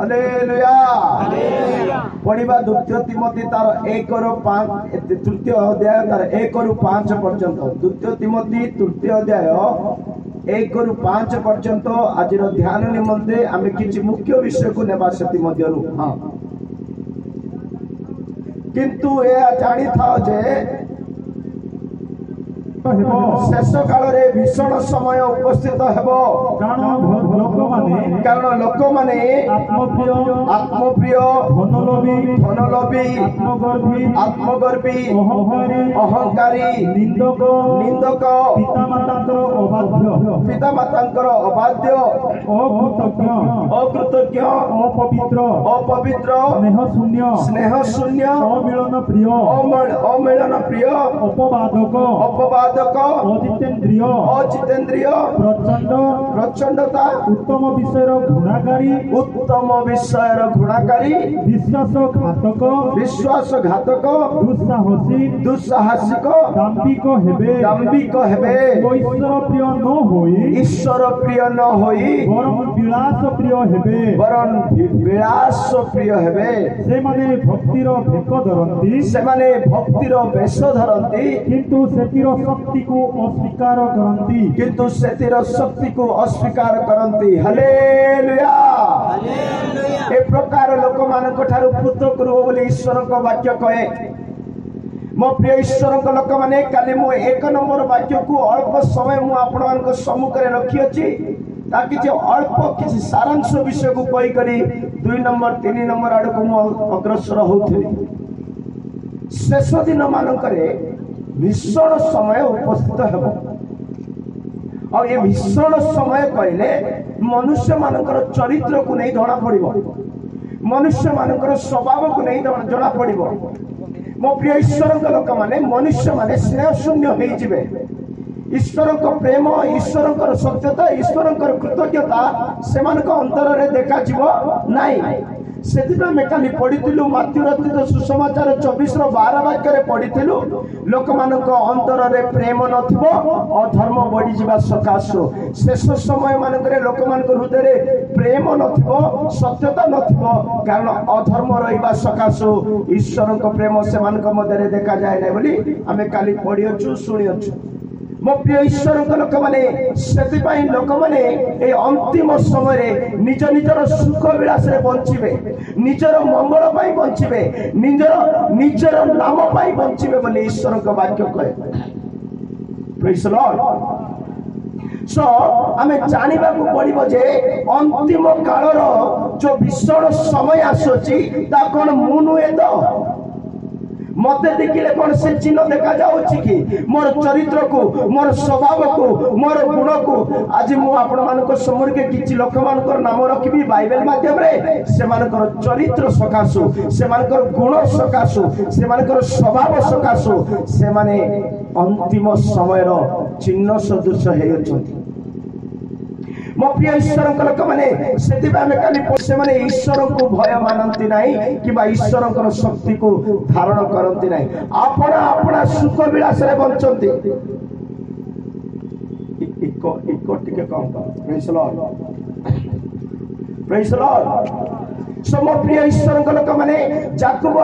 Hallelujah पढ़िबा द्वितीय तिमोथी तार 1 ରୁ 5 तृतीय अध्याय तार 1 ରୁ 5 पर्यंत द्वितीय तिमोथी तृतीय अध्याय 1 ରୁ 5 पर्यंत आज ध्यान निमंते आमे किछि मुख्य विषय को नेबा सती मध्यरु हां किंतु ए जानी था जे शेष काल रे भीषण समय उपस्थित हेबो कारण लोक माने आत्मप्रिय धनलोभी आत्मगर्वी अहंकारी निंदक पिता मातांकर अबाध्य अकृतज्ञ अपवित्र स्नेह शून्य अमिलन प्रिय अपवादक अजितेंद्रिय प्रचंडता उत्तम विषय घृणाकारी विश्वासघातक दुस्साहसिक दाम्भिक हेबे ईश्वर प्रिय न होई वरन विलास प्रिय हेबे सेमाने भक्तिर वेश धरती किंतु सेतिर शक्ति को अस्वीकार करती हालेलुया ए प्रकार लोक मानक ठारू पृथक रुह बोली ईश्वर को वाक्य कहे मो प्रिय ईश्वर को लोक माने काली मु 1 नंबर वाक्य को अल्प समय मु आपण मान को सम्मुख रे रखी अछि ताकि जे अल्प किछि सारांश विषय को कहि करी 2 नंबर 3 नंबर आड़ को मु अग्रसर होथि शेष दिन मानक रे भीषण समय उपस्थित हेबो और ये भीषण समय कहले मनुष्य मानकर चरित्र को नहीं जना पड़िबो मनुष्य मानकर स्वभाव को नहीं जना पड़िबो मो प्रिय ईश्वर लोक माने मनुष्य माने स्नेह शून्य हो जिवे ईश्वर को प्रेम ईश्वर को सत्यता ईश्वर को कृतज्ञता से अंतर रे देखा जीवो नाही सेदिना में काली पढ़िथिलु माथ्यू रचित सुसमाचार 24:12 वाक्य रे पढ़िथिलु लोक मानक अंतर रे प्रेम नथिबो अधर्म बढ़ी जिबा सकाशो शेष समय मानक रे लोक मानक हृदय रे प्रेम नथिबो सत्यता नथिबो कारण अधर्म रहिबा सकाशो ईश्वर को प्रेम से मानक मध्य रे देखा जाय नै बोली हमें काली पढ़ियछु सुनियछु मो प्रिय ईश्वर लोक मैंने से लोक मैंने अंतिम समय निज निजर सुख विलास बंचे निजर मंगल बंचे निजर नाम बंचे बोले ईश्वर का वाक्य कहे प्रेज द लॉर्ड सो आमे जानिबा को पड़िबो जे अंतिम कालर जो भीषण समय आसुची ता कोन मुनुए तो मते देखिले कौन से चिन्ह देखा जाउछि कि मोर चरित्र को मोर स्वभाव को मोर गुण को आज मु आपण मानको सम्मुख के किछि लोक मानकर नाम रखिबी बाइबल माध्यम रे से मानकर चरित्र सकासु से मानकर गुण सकासु से मानकर स्वभाव सकासु से माने अंतिम समय रो चिन्ह सदृश हे अछंती मो प्रिय ईश्वर लोक मैंने से माने ईश्वर को भय मानती नहीं कि ईश्वर शक्ति को धारण करती नहीं आपण अपना सुख विलास रे बंचती इको टिके come praise the lord praise the lord सो प्रिय ईश्वर लोक मैंने जाकुब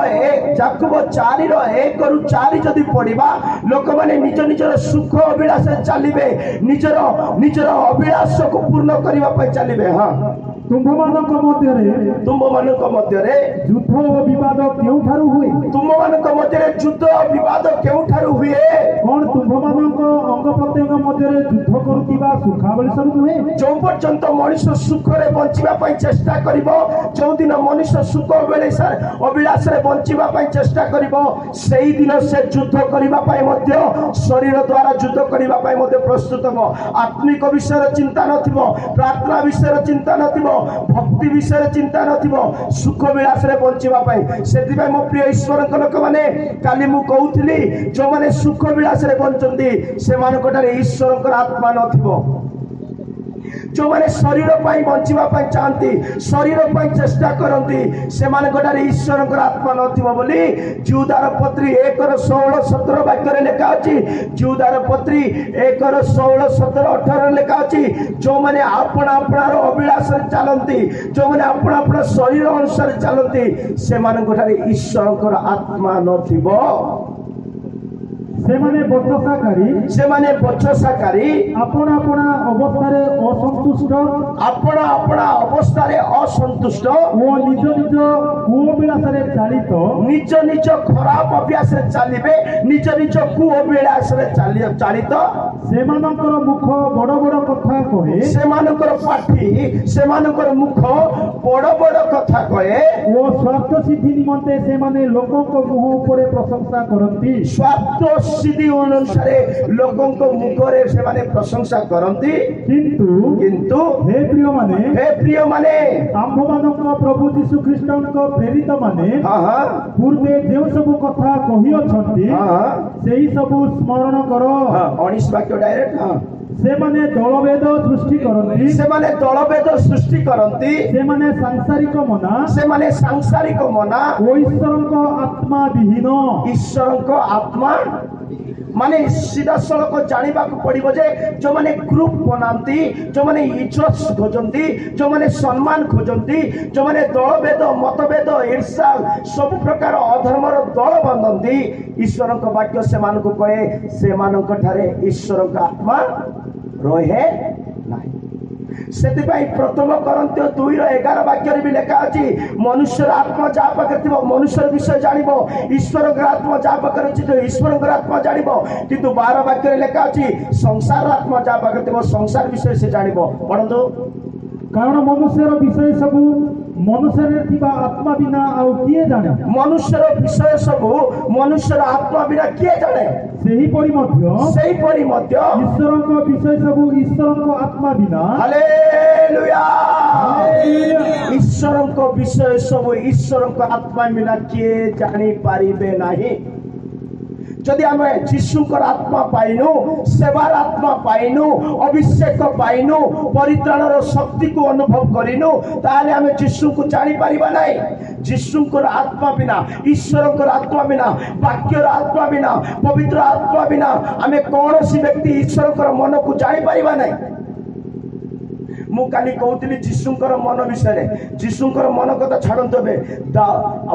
4:1 ରୁ 4 जदि पढ़िबा लोक मैंने निज निजर सुख अभिलाष चलिबे निजर अभिलाष को पूर्ण करबा पय चलिबे हां तुम मानक मध्य रे युद्ध विवाद केउ ठारू हुए तुम मानक मध्य रे युद्ध विवाद केउ ठारू हुए कोन तुम मानक अंग प्रत्यंग मध्य रे युद्ध करतिबा सुखावली सब हुए जो पर्यंत मनुष्य सुख रे बंचिबा पय चेष्टा करिवो जो दिन मनुष्य सुख बेले सर अभिलाष रे बंचिबा पय चेष्टा करिवो सेही दिन से युद्ध करिबा पय मध्य शरीर द्वारा युद्ध करिबा पय मध्य प्रस्तुत हो आत्मिक विषय चिंता नथिबो प्रार्थना विषय चिंता नथिबो भक्ति विषय चिंता नथिबो सुख विलास रे बंचिबा पय सेति मो प्रिय ईश्वर लोक माने काली मु कहउथिली जो माने सुख विलास रे बंचंती से मानकटारे ईश्वर आत्मा नथिबो जो माने शरीर पाई बंचिबा पाई चाहती शरीर पाई चेष्टा करती से मानकटारे ईश्वर आत्मा नथिबो बोली जिहुदार पत्री 1:16-17 वाक्य लिखा अछि। जिहुदार पत्री 1:16-17-18 लिखा अछि। जो माने आपण आपणार अभिलाष चलती जो माने आपण आपण शरीर अनुसार चलती से मानकटारे ईश्वर आत्मा नथिबो। सेमाने बचसाकारी आपण आपण अवस्थारे असंतुष्ट आपण आपण अवस्थारे असंतुष्ट ओ निज निज कुअभिलाषरे चालित निज निज खराब अभ्यास रे चलिबे निज निज कुअभिलाष रे चालित सेमानकर मुख बड़ बड़ कथा कहे सेमानकर पाठी सेमानकर मुख बड़ बड़ कथा कहे ओ स्वार्थ सिद्धि निमंते सेमाने लोकक मुह उपरे प्रशंसा करती स्वार्थ सिद्धि अनुसारे लोकक मुखरे सेमाने प्रशंसा करती किंतु हे प्रिय माने आम्भमानक प्रभु यीशु ख्रीष्टक प्रेरित माने पूर्वे जे सब कथा कहि अछंती सेही सब स्मरण करो। 19 वाक्य डायरेक्ट सेमाने दलभेद सृष्टि करती सृष्टि करती सेमाने सांसारिक मना ओ ईश्वरक आत्मा विहीन ईश्वरक आत्मा माने सीधा सड़क जानिबा को पड़िबो जे जो माने ग्रुप बनाती जो माने इज्जत खोजंती जो माने सम्मान खोजंती जो माने दलभेद मतभेद ईर्ष्या सब प्रकार अधर्मर दल बांधती ईश्वरक वाक्य से मान को कहे से मानक ठारे ईश्वरक आत्मा रहे नाही। सेतिपाई प्रथम करंत्य 2:11 वाक्य भी लिखा अछि मनुष्यर आत्मा जा पाकर थिबो मनुष्यर विषय जानिबो ईश्वर आत्मा जा पाकर अछि तो ईश्वर आत्मा जानिबो किंतु 12 वाक्य रे लिखा अछि संसार आत्मा जा पाकर थिबो संसार विषय से जानिबो। पढंतु कारण मनुष्यर विषय सब मनुष्य थिबा आत्मा बिना आउ किए जाने मनुष्यर विषय सब मनुष्यर आत्मा बिना किए जाने सेही परि मध्य ईश्वरक विषय सब ईश्वरक आत्मा बिना हालेलुया ईश्वरक विषय सब ईश्वरक आत्मा बिना किए जानि पारिबे नाही। जदि आम जीशुकर आत्मा पाइनु सेवार आत्मा पाइनु अभिषेक पाइनु परित्राणर शक्ति को अनुभव करिनु ताले आम जीशु को जानी पारिबा नाही। जीशुकर आत्मा बिना ईश्वरकर आत्मा बिना वाक्यर आत्मा बिना पवित्र आत्मा बिना आम कौन सी व्यक्ति ईश्वरकर मन को जानी पारिबा नाही। मु काली कहूली जीशुकर मन विषय जीशुकर मन कथा छाड़ते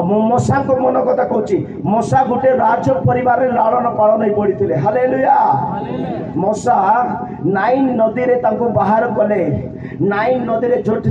मशा को मन कथा कहूँ मशा गोटे राज परिवार लालन पालन पड़ते हालेलुया। मशा 9 नदी रे तांको बाहर कले 9 नदी रे छोट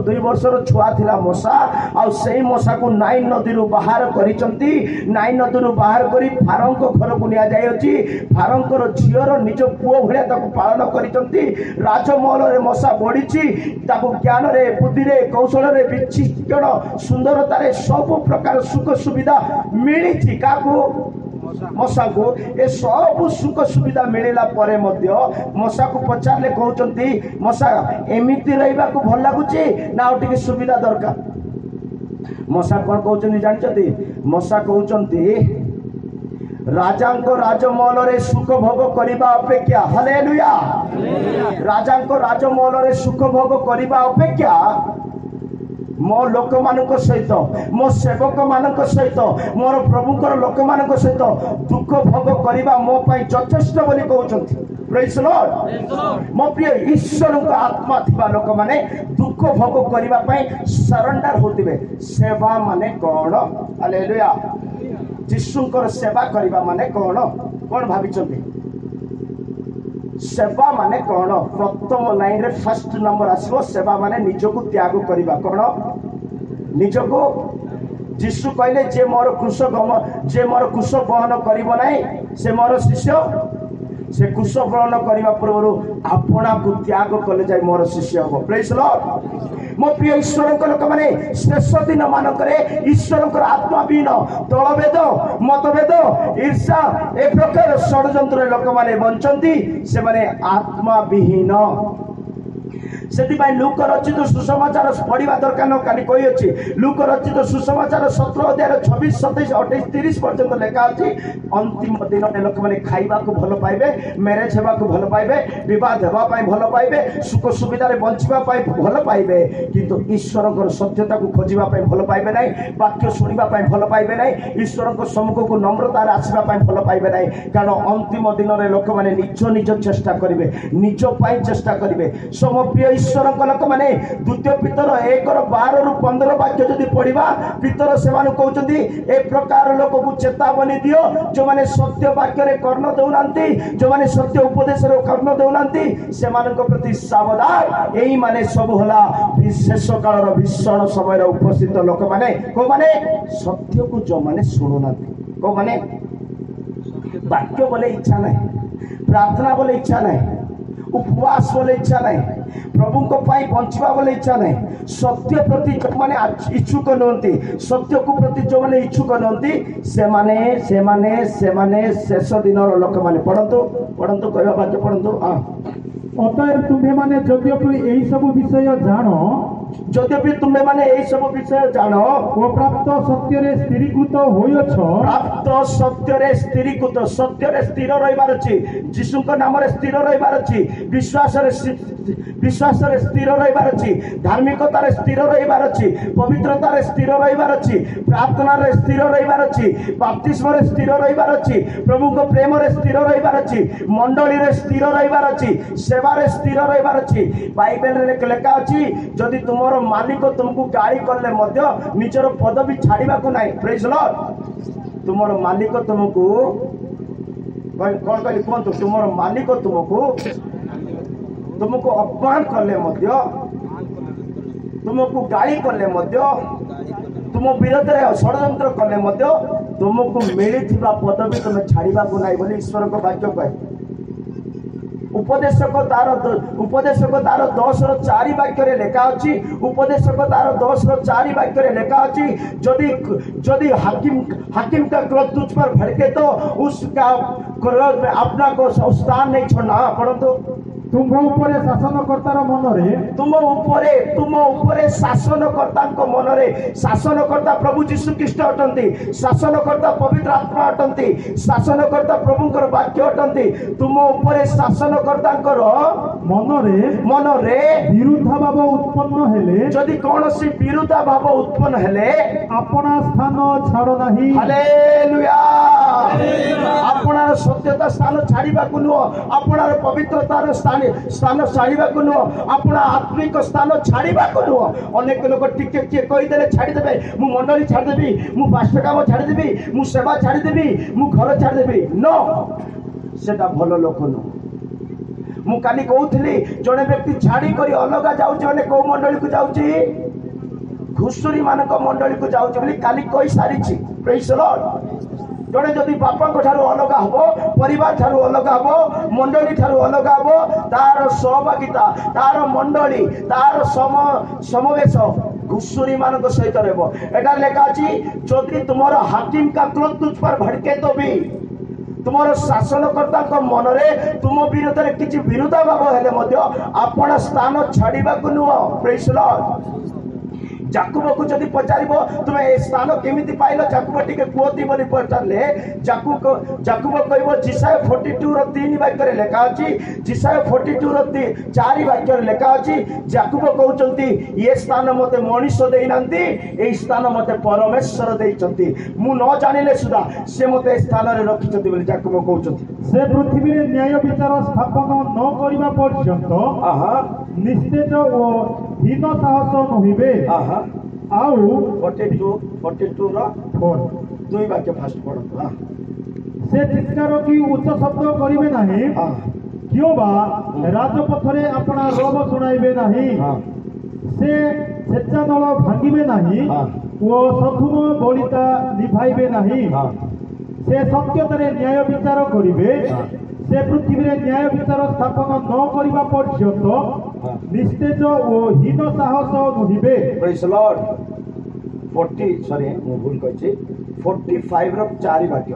2 वर्षर छुआ थिला मशा आ सेही मशा को 9 नदी रु बाहर करिसंती 9 नदी रु बाहर करी फारंक घर को निया जाय अछि फारंकर झियर निज पुओ भलिया ताको पालन करिसंती राजमहल रे मशा बड़ी ताको ज्ञान रे बुद्धि रे कौशल रे विचिक्षण सुंदरता रे सब प्रकार सुख सुविधा मिली काको मशा को ए सब सुख सुविधा मिलला परे मध्य मशा को पचारले कहउचंती मशा एमिति रहबा को भल लागुची ना ओटिके सुविधा दरकार। मशा कोन कहउचंती जानचती मशा कहउचंती राजांको राजमहल रे सुख भोग करिबा अपेक्षा हालेलुया राजांको राजमहल रे सुख भोग करिबा अपेक्षा मो लोक मानक सहित मो सेवक मानक सहित मोर प्रभुकर लोक मानक सहित दुख भोग करिबा मो पई यथेष्ट बोली कहउचंती। Praise Lord. मो प्रिय ईश्वर का आत्मा थिबा लोक माने दुख भोग करिबा पई सरेंडर होतिबे। सेवा माने कोन हालेलुया जीशुकर सेवा करिबा माने कोन भाबिचंती सेवा माने कोन प्रथम लाइन रे फर्स्ट नंबर आसीबो सेवा माने निजको त्याग करिबा कोन निजको जीशु कहले जे मोर क्रूश वहन करिबो नाही से मोर शिष्य से क्रूश वहन करिबा पूर्व आपना को त्याग कले जाय मोर शिष्य हो। Praise Lord. मो प्रिय ईश्वर लोक माने शेष दिन मानक ईश्वर आत्मा विहीन दलभेद मतभेद ईर्षा ए प्रकार षड्यंत्र लोक माने बंचंती से माने आत्मा विहीन ସେଥିପାଇଁ ଲୁକ ରଚିତ ସୁସମାଚାର ପଢିବା ଦରକାର ନ କାଲି କହିଅଛି। ଲୁକ ରଚିତ ସୁସମାଚାର 17 ଅଧ୍ୟାୟର 26, 27, 28, 30 ପର୍ଯ୍ୟନ୍ତ ଲେଖା ଅଛି। ଅନ୍ତିମ ଦିନରେ ଲୋକମାନେ ଖାଇବାକୁ ଭଲ ପାଇବେ, ମ୍ୟାରେଜ ହେବାକୁ ଭଲ ପାଇବେ, ବିବାହ ହେବା ପାଇଁ ଭଲ ପାଇବେ, ସୁଖ ସୁବିଧାରେ ବଞ୍ଚିବା ପାଇଁ ଭଲ ପାଇବେ, କିନ୍ତୁ ଈଶ୍ୱରଙ୍କର ସତ୍ୟତାକୁ ଖୋଜିବା ପାଇଁ ଭଲ ପାଇବେ ନାହିଁ, ବାକ୍ୟ ଶୁଣିବା ପାଇଁ ଭଲ ପାଇବେ ନାହିଁ, ଈଶ୍ୱରଙ୍କ ସମ୍ମୁଖକୁ ନମ୍ରତାରେ ଆସିବା ପାଇଁ ଭଲ ପାଇବେ ନାହିଁ। କାରଣ ଅନ୍ତିମ ଦିନରେ ଲୋକମାନେ ନିଜ ନିଜ ଚେଷ୍ଟା କରିବେ, ନିଜ ପାଇଁ ଚେଷ୍ଟା କରିବେ। ସମପ୍ରିୟ ଈଶ୍ୱରଙ୍କ ଲୋକମାନେ ଦ୍ୱିତୀୟ ପିତର 1:12-15 ବାକ୍ୟ ଯଦି ପଢିବା, ପିତର ସେମାନଙ୍କୁ କହୁଛନ୍ତି ଏ ପ୍ରକାର ଲୋକକୁ ଚେତାବନୀ ଦିଅ ଯେଉଁମାନେ ସତ୍ୟ ବାକ୍ୟରେ କର୍ଣ୍ଣ ଦେଉନାହାନ୍ତି, ଯେଉଁମାନେ ସତ୍ୟ ଉପଦେଶରେ କର୍ଣ୍ଣ ଦେଉନାହାନ୍ତି, ସେମାନଙ୍କ ପ୍ରତି ସାବଧାନ। ଏଇମାନେ ସବୁ ହେଲା ଶେଷ କାଳର ଭୀଷଣ ସମୟର ଉପସ୍ଥିତ ଲୋକମାନେ। କୋଉମାନେ? ସତ୍ୟକୁ ଯେଉଁମାନେ ଶୁଣୁନାହାନ୍ତି। କୋଉମାନେ? ବାକ୍ୟ ବୋଲେ ଇଚ୍ଛା ନାହିଁ, ପ୍ରାର୍ଥନା ବୋଲେ ଇଚ୍ଛା ନାହିଁ, ଉପବାସ ବୋଲେ ଇଚ୍ଛା ନାହିଁ, ପ୍ରଭୁଙ୍କ ପାଇଁ ବଞ୍ଚିବା ବୋଲେ ଇଚ୍ଛା ନାହିଁ, ସତ୍ୟ ପ୍ରତି ଯେଉଁମାନେ ଇଚ୍ଛୁକ ନୁହନ୍ତି, ସତ୍ୟକୁ ପ୍ରତି ଯେଉଁମାନେ ଇଚ୍ଛୁକ ନୁହନ୍ତି, ସେମାନେ ସେମାନେ ସେମାନେ ଶେଷ ଦିନର ଲୋକମାନେ। ପଢନ୍ତୁ ପଢନ୍ତୁ, କହିବା ବାକ୍ୟ ପଢନ୍ତୁ। ଅତଏବ ତୁମ୍ଭେମାନେ ଯଦ୍ୟପି ଏହି ସବୁ ବିଷୟ ଜାଣ, ଯଦ୍ୟପି ତୁମେମାନେ ଏହି ସବୁ ବିଷୟ ଜାଣ ଓ ପ୍ରାପ୍ତ ସତ୍ୟରେ ସ୍ଥିରୀକୃତ ହୋଇଅଛ, ପ୍ରାପ୍ତ ସତ୍ୟରେ ସ୍ଥିରୀକୃତ, ସତ୍ୟରେ ସ୍ଥିର ରହିବାର ଅଛି, ଯୀଶୁଙ୍କ ନାମରେ ସ୍ଥିର ରହିବାର ଅଛି, ବିଶ୍ୱାସରେ ସ୍ଥିର ରହିବାର ଅଛି, ଧାର୍ମିକତାରେ ସ୍ଥିର ରହିବାର ଅଛି, ପବିତ୍ରତାରେ ସ୍ଥିର ରହିବାର ଅଛି, ପ୍ରାର୍ଥନାରେ ସ୍ଥିର ରହିବାର ଅଛି, ବାପ୍ତିସ୍ମରେ ସ୍ଥିର ରହିବାର ଅଛି, ପ୍ରଭୁଙ୍କ ପ୍ରେମରେ ସ୍ଥିର ରହିବାର ଅଛି, ମଣ୍ଡଳୀରେ ସ୍ଥିର ରହିବାର ଅଛି, ସେବାରେ ସ୍ଥିର ରହିବାର ଅଛି। ବାଇବେଲରେ ଲେଖା ଅଛି ଯଦି ତୁମର ମାଲିକ ତୁମକୁ ଗାଳି କଲେ ମଧ୍ୟ ନିଜର ପଦବୀ ଛାଡ଼ିବାକୁ ନାହିଁ। ପ୍ରେଜ୍ ଦ ଲର୍ଡ। ତୁମର ମାଲିକ ତୁମକୁ କଣ କହିଲି କୁହନ୍ତୁ? ତୁମର ମାଲିକ ତୁମକୁ ଅପମାନ କଲେ ମଧ୍ୟ, ତୁମକୁ ଗାଳି କଲେ ମଧ୍ୟ, ତୁମ ବିରୋଧରେ ଷଡ଼ଯନ୍ତ୍ର କଲେ ମଧ୍ୟ ତୁମକୁ ମିଳିଥିବା ପଦବୀ ତୁମେ ଛାଡ଼ିବାକୁ ନାହିଁ ବୋଲି ଈଶ୍ୱରଙ୍କ ବାକ୍ୟ କହେ। ଉପଦେଶକ ତାର 10:4 ବାକ୍ୟରେ ଲେଖା ଅଛି। ଉପଦେଶକ ତାର 10:4 ବାକ୍ୟରେ ଲେଖା ଅଛି, ଯଦି हाकिम का क्रोध तुझ पर भड़के तो उसका क्रोध में अपना को स्थान नहीं छोड़ना। परंतु तुम उपरे शासनकर्तार मनरे, तुम उपरे शासनकर्ता मनरे, शासनकर्ता प्रभु जीशु ख्रीष्ट अटंती, शासनकर्ता पवित्र आत्मा अटंती, शासनकर्ता प्रभुंकर वाक्य अटंती। तुम उपरे शासनकर्ता मनरे विरुद्धा भाव उत्पन्न हेले, जदि कौनसी विरुद्धा भाव उत्पन्न हेले अपना स्थान छाड़ नहीं। हालेलुया। अपनार सत्यता स्थान छाड़िबाकु नुह, अपनार पवित्रतार स्थान छाड़िबाकु नुह, अपना आत्मिक स्थान छाड़िबाकु नुह। अनेक लोक टिके किए कहीदेले छाड़ीदेवे, मु मंडली छाड़देवी, मु पास्टर काम छाड़देवी, मु सेवा छाड़देवी, मु घर छाड़देवी। नो, सेटा भल लोक नुह। मु काली कहूली जड़े व्यक्ति छाड़ी कर अलग जाऊे कौ मंडली को जाऊँगी, घुषुरी मानक मंडली को जाऊँगी बोली काली कही सारी। Praise the Lord. जड़े जदि बापा ठारू अलग हम, परिवार ठारू अलग हम, मंडली ठारू अलग हम, तार सहभागिता, तार मंडली, तार समावेश घुषुरी मान सहित रहा। एटार लेखा अच्छी जदि तुम हाकिम का क्रोध तुझ पर भड़के तो भी तुमर शासनकर्ता मनरे तुम विरोध में किसी विरोधा भाव हेले आपण स्थान छाड़ा नुह। Praise the Lord. जाकुब को जदि पचार तुम ए स्थान केमिति पाइल, जाकुब टिके कुहती बोली पचारे, जाकुब कह जिसाय 42:3 वाक्य लेखा अच्छी, जिसाय 42:4 वाक्य लेखा अच्छी। जाकुब कहते ये स्थान मत मनीष देना, ये स्थान मत परमेश्वर देइछंती, मु न जानिले सुधा से मत स्थान रे रखिछंती बोली जाकुब कहते। से पृथ्वी रे न्याय विचार स्थापन न करबा पर्यंत निस्तेज ओ हीन साहस नहिबे। आउ 42 रो 4 दुई वाक्य फास्ट पढ़ो। से चित्कार की उच्च शब्द करिवे नाही, क्यों बा राजपथरे अपना रोब सुनाइबे नाही, से स्वेच्छा दल भांगिबे नाही ओ सथुम बलिता निभाइबे नाही, से सत्यतारे न्याय विचार करिवे, से पृथ्वी रे न्याय विचार स्थापन न करबा पर्यंत निस्तेज ओ हीन साहस नहिबे। Praise the lord. 45 रो 4 वाक्य,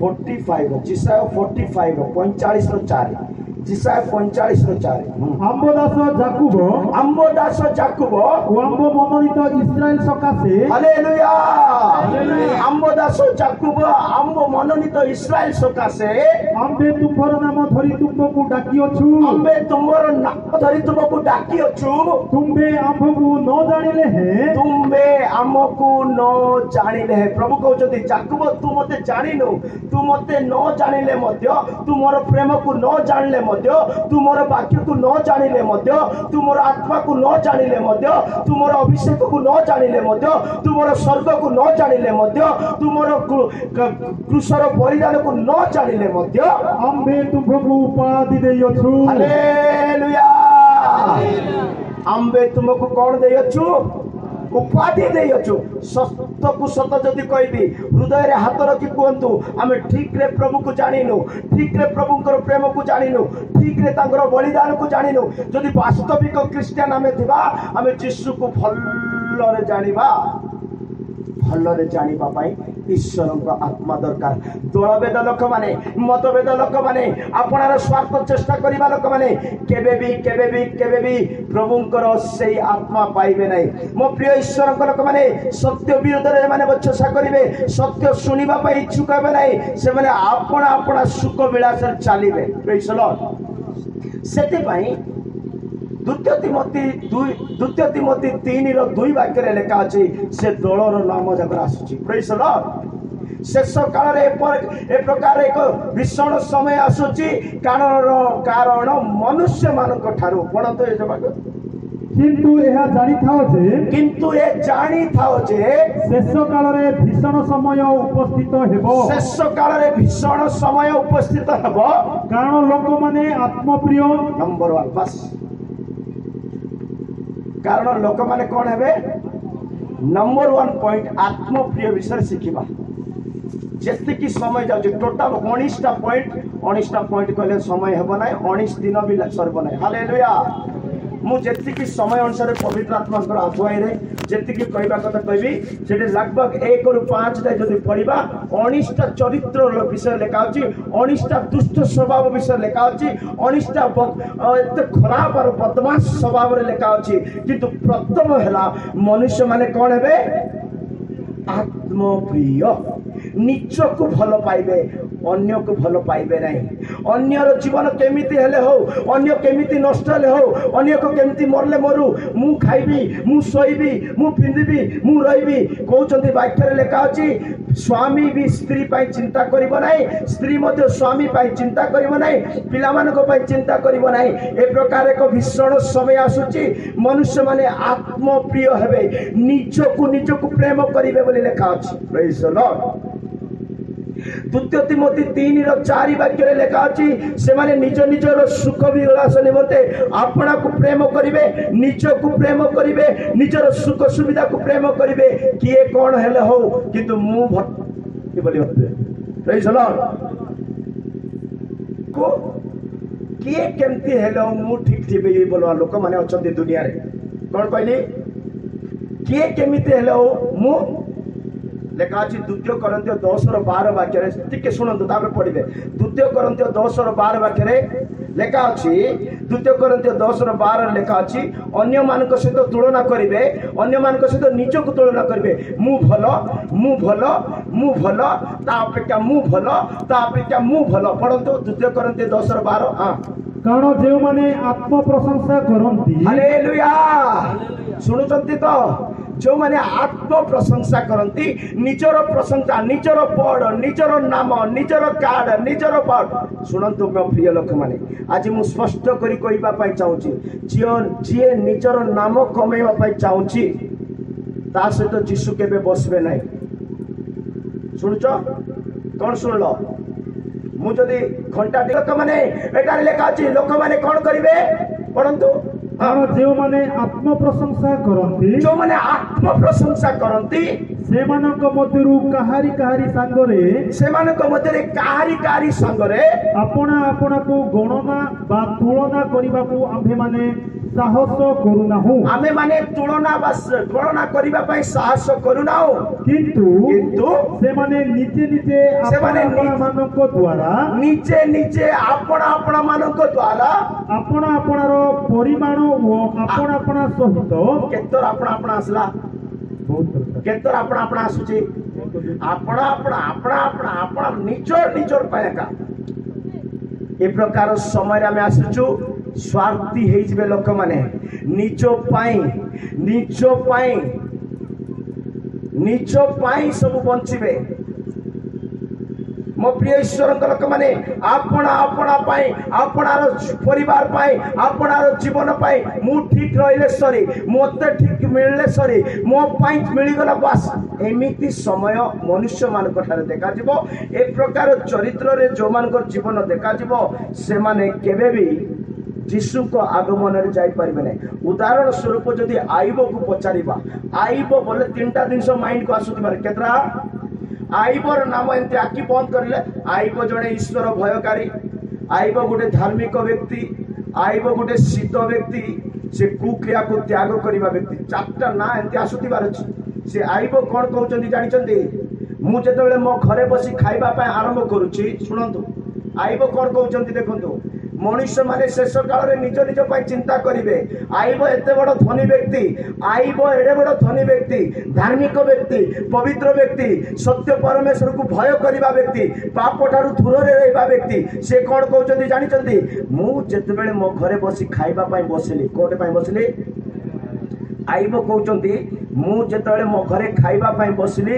45 जिसाय 45 रो 45 रो 4, जिसाय 45:4 आंब दास जाकुब आंब दास जाकुब ओ आंब मनोनीत इस्राएल सकाशे हालेलुया आंब दास जाकुब आंब मनोनीत इस्राएल सकाशे आंबे तुम्हार नाम धरी तुमको डाकी अछु आंबे तुमर नाम धरी तुमको डाकी अछु तुम्बे आंबको न जानिले हे तुम्बे आमको न जानिले हे प्रभु कहउछथि जाकुब तू मते जानिनु तू मते न जानिले मध्य तू मोर प्रेम को न जानिले मध्य तू मोर वाक्य को न जानिले मध्य तू मोर आत्मा को न जानिले मध्य तू मोर अभिषेक को न जानिले मध्य तू मोर स्वर्ग को न जानिले मध्य तू मोर क्रूसर बलिदान को न जानिले मध्य आंबे तुमको उपाधि देई अछु हालेलुया आंबे तुमको कौन देई अछु उपाधि देई अछु सत को सत जदि कहबी हृदय रे हाथ रखी कहतु आमे ठीक रे प्रभु को जानिनु ठीक रे प्रभुंकर प्रेम को जानिनु ठीक रे तांकर बलिदान को जानिनु जदि वास्तविक क्रिश्चियन आमे थिबा आमे यीशु को भल्लरे जानिबा भल्लरे जानिबा पाई ईश्वर को आत्मा दरकार दलभेद लोक माने मतभेद लोक माने आपणार स्वार्थ चेष्टा करिबा लोक माने केबे भी प्रभुंकर सेई आत्मा पाइबे नै मो प्रिय ईश्वर को लोक माने सत्य विरोध रे माने बचसा करिवे सत्य सुनिबा पाई इच्छुक हेबे नै से माने आपणा सुख विलास चलिबे प्रेज द लॉर्ड सेते पाई द्वितीय तिमोथी 3:2 वाक्य लेखा अछि से दलर नाम जगर आसुची प्रेज द लॉर्ड शेष काल ए प्रकार एक भीषण समय आसुची कारण मनुष्य मानक ठारू पढंतो ए जबाक किंतु एहा जानि थाओ जे शेष काल रे भीषण समय उपस्थित हेबो शेष काल रे भीषण समय उपस्थित हेबो कारण लोक माने आत्मप्रिय नंबर 1 बस कारण लोक माने कौन हेबे नंबर 1 पॉइंट आत्मप्रिय विषय शिखिबा जेतिकी समय जाउची टोटल 19टा पॉइंट कहले समय हेबो नै 19 दिन भी सरबो नै हालेलुया मु जेतिकी समय अनुसार पवित्र आत्मा अगुवाई रे जेतिकी कहबा कथा कहबी सेटे लगभग 1 रु 5 जाय जदि पढिबा 19टा चरित्र विषय लेखा अछि 19टा दुष्ट स्वभाव विषय लेखा अछि 19टा एते खराब और बदमाश स्वभाव रे लेखा अछि किंतु प्रथम हैला मनुष्य माने कोन हेबे आत्मप्रिय निज को भल पाइबे अन्य को भल पाइबे नहीं अन्यर जीवन केमिति हेले हो अन्य केमिति नष्ट हेले हो अन्य को केमिति मरले मरु मु खाइबी मु सोइबी मु पिंदिबी मु रहिबी कहउचंती वाक्य रे लेखा अछि स्वामी भी स्त्री पाई चिंता करिबो नाही स्त्री मध्ये स्वामी पाई चिंता करिबो नाही पिला मानको पाई चिंता करिबो नाही ए प्रकार एक भीषण समय आसुची मनुष्य माने आत्मप्रिय हेबे निज को प्रेम करिवे बोली लेखा अछि प्रेज द लॉर्ड द्वितीय तिमोथी 3:4 वाक्य लेखा अछि से माने निजर सुख विलास निमंते आपना को प्रेम करिवे निज को प्रेम करिवे निजर सुख सुविधा को प्रेम करिवे किए कोन हेले हो किंतु मु भक्ति बोली प्रेज द लॉर्ड को किए केमती हेले मु ठीक थिबे बोलवा लोक माने अछंती दुनिया रे कोन कहली किए केमिति हेले मु लेखा अछि द्वितीय कोरिन्थियो 10:12 वाक्य रे टिके सुनंतु तापर पढिबे द्वितीय कोरिन्थियो 10:12 वाक्य रे लेखा अछि द्वितीय कोरिन्थियो 10:12 लेखा अछि अन्य मानक सहित तुलना करिवे अन्य मानक सहित निज को तुलना करिवे मु भलो ता अपेक्षा मु भलो पढंतु द्वितीय कोरिन्थियो 10:12 हां कारण जे माने आत्म प्रशंसा करंती हालेलुया सुनुचंती तो जो माने आत्म प्रशंसा करती निजर प्रशंसा निजर पढ़ निजर नाम निजर कार्ड निजर पढ़ शुणु मो प्रिय लोक माने आज मु स्पष्ट करी कहबा पई चाहूची जे निजर नाम कमेबा पई चाहूची ता सहित जीशु केबे बसबे नै सुनछ कोन सुनलो मु जदी घंटा लोक माने एटा लेखा अछि लोक माने कोन करिवे परंतु जो माने आत्म प्रशंसा करती से मानक मध्यरु काहारी संगरे अपना को गणना बा तुलना करबा को आम्भे माने ସାହସ କରୁନାହୁଁ, ଆମେ ମାନେ ତୁଳନା ବା ତୁଳନା କରିବା ପାଇଁ ସାହସ କରୁନାହୁଁ, କିନ୍ତୁ କିନ୍ତୁ ସେମାନେ ନିଜେ ନିଜେ ସେମାନେ ମାନଙ୍କ ଦ୍ୱାରା ନିଜେ ନିଜେ ଆପଣା ମାନଙ୍କ ଦ୍ୱାରା ଆପଣାର ପରିମାଣ ଓ ଆପଣା ସହିତ କେତର ଆପଣା ଆସିଲା, ବହୁତ ଦରକାର। କେତର ଆପଣା ଆସୁଛି, ଆପଣା ନିଜର ପାଇଁ ଏକା। ଏ ପ୍ରକାର ସମୟରେ ଆମେ ଆସୁଛୁ, ସ୍ୱାର୍ଥୀ ହେଇଯିବେ ଲୋକମାନେ, ନିଜ ପାଇଁ ସବୁ ବଞ୍ଚିବେ। ମୋ ପ୍ରିୟ ଈଶ୍ୱରଙ୍କ ଲୋକମାନେ ଆପଣା ପାଇଁ, ଆପଣାର ପରିବାର ପାଇଁ, ଆପଣାର ଜୀବନ ପାଇଁ ମୁଁ ଠିକ ରହିଲେ ସରି, ମୋତେ ଠିକ ମିଳିଲେ ସରି, ମୋ ପାଇଁ ମିଳିଗଲା ବାସ୍, ଏମିତି ସମୟ ମନୁଷ୍ୟ ମାନଙ୍କ ଠାରେ ଦେଖାଯିବ। ଏ ପ୍ରକାର ଚରିତ୍ରରେ ଯୋଉମାନଙ୍କର ଜୀବନ ଦେଖାଯିବ ସେମାନେ କେବେ ବି ଯୀଶୁଙ୍କ ଆଗମନରେ ଯାଇପାରିବେ ନାହିଁ। ଉଦାହରଣ ସ୍ୱରୂପ ଯଦି ଆଇବକୁ ପଚାରିବା, ଆଇବ ବୋଲେ ତିନିଟା ଜିନିଷ ମାଇଣ୍ଡକୁ ଆସୁଥିବାରେ କେତେଟା? ଆଇବର ନାମ ଏମିତି ଆଖି ବନ୍ଦ କରିଲେ, ଆଇବ ଜଣେ ଈଶ୍ୱର ଭୟକାରୀ, ଆଇବ ଗୋଟେ ଧାର୍ମିକ ବ୍ୟକ୍ତି, ଆଇବ ଗୋଟେ ଶୀତ ବ୍ୟକ୍ତି, ସେ କୁକ୍ରିୟାକୁ ତ୍ୟାଗ କରିବା ବ୍ୟକ୍ତି। ଚାରିଟା ନାଁ ଏମିତି ଆସୁଥିବାର ଅଛି। ସେ ଆଇବ କଣ କହୁଛନ୍ତି ଜାଣିଛନ୍ତି? ମୁଁ ଯେତେବେଳେ ମୋ ଘରେ ବସି ଖାଇବା ପାଇଁ ଆରମ୍ଭ କରୁଛି, ଶୁଣନ୍ତୁ ଆଇବ କଣ କହୁଛନ୍ତି ଦେଖନ୍ତୁ। ମଣିଷ ମାନେ ଶେଷ କାଳରେ ନିଜ ପାଇଁ ଚିନ୍ତା କରିବେ। ଆଇବ ଏତେ ବଡ ଧନୀ ବ୍ୟକ୍ତି, ଆଇବ ଏଡେ ବଡ ଧନୀ ବ୍ୟକ୍ତି, ଧାର୍ମିକ ବ୍ୟକ୍ତି, ପବିତ୍ର ବ୍ୟକ୍ତି, ସତ୍ୟ ପରମେଶ୍ୱରକୁ ଭୟ କରିବା ବ୍ୟକ୍ତି, ପାପ ଠାରୁ ଦୂରରେ ରହିବା ବ୍ୟକ୍ତି। ସେ କଣ କହୁଛନ୍ତି ଜାଣିଛନ୍ତି? ମୁଁ ଯେତେବେଳେ ମୋ ଘରେ ବସି ଖାଇବା ପାଇଁ ବସିଲି, କୋଉଠି ପାଇଁ ବସିଲି? ଆଇବ କହୁଛନ୍ତି ମୁଁ ଯେତେବେଳେ ମୋ ଘରେ ଖାଇବା ପାଇଁ ବସିଲି,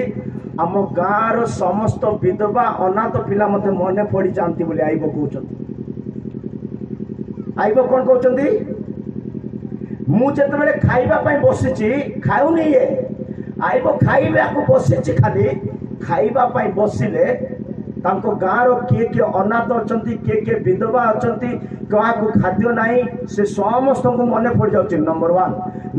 ଆମ ଗାଁର ସମସ୍ତ ବିଧବା ଅନାଥ ପିଲା ମତେ ମନେ ପଡିଯାଆନ୍ତି ବୋଲି ଆଇବ କହୁଛନ୍ତି। ଆଇବ କଣ କହୁଛନ୍ତି? ମୁଁ ଯେତେବେଳେ ଖାଇବା ପାଇଁ ବସିଛି, ଖାଉନି ଇଏ, ଆଇବ ଖାଇବାକୁ ବସିଛି, ଖାଲି ଖାଇବା ପାଇଁ ବସିଲେ ତାଙ୍କ ଗାଁର କିଏ ଅନାଥ ଅଛନ୍ତି, କିଏ ବିଧବା ଅଛନ୍ତି, କାହାକୁ ଖାଦ୍ୟ ନାହିଁ, ସେ ସମସ୍ତଙ୍କୁ ମନେ ପଡିଯାଉଛି। ନମ୍ବର 1।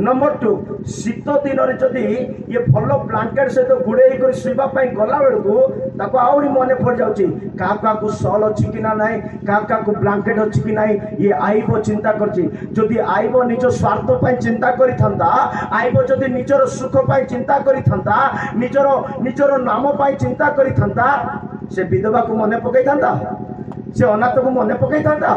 ନମ୍ବର 2, ଶୀତ ଦିନରେ ଯଦି ଇଏ ଭଲ ବ୍ଲାଙ୍କେଟ ସହିତ ଗୁଡେଇ କରି ଶୋଇବା ପାଇଁ ଗଲା ବେଳକୁ ତାକୁ ଆହୁରି ମନେ ପଡିଯାଉଛି, କାହାକୁ ସଲ୍ ଅଛି କି ନା ନାହିଁ, କାହାକୁ ବ୍ଲାଙ୍କେଟ ଅଛି କି ନାହିଁ। ଇଏ ଆଇବ ଚିନ୍ତା କରୁଛି। ଯଦି ଆଇବ ନିଜ ସ୍ୱାର୍ଥ ପାଇଁ ଚିନ୍ତା କରିଥାନ୍ତା, ଆଇବ ଯଦି ନିଜର ସୁଖ ପାଇଁ ଚିନ୍ତା କରିଥାନ୍ତା, ନିଜର ନାମ ପାଇଁ ଚିନ୍ତା କରିଥାନ୍ତା, ସେ ବିଧବାକୁ ମନେ ପକେଇଥାନ୍ତା, ସେ ଅନାଥକୁ ମନେ ପକେଇଥାନ୍ତା।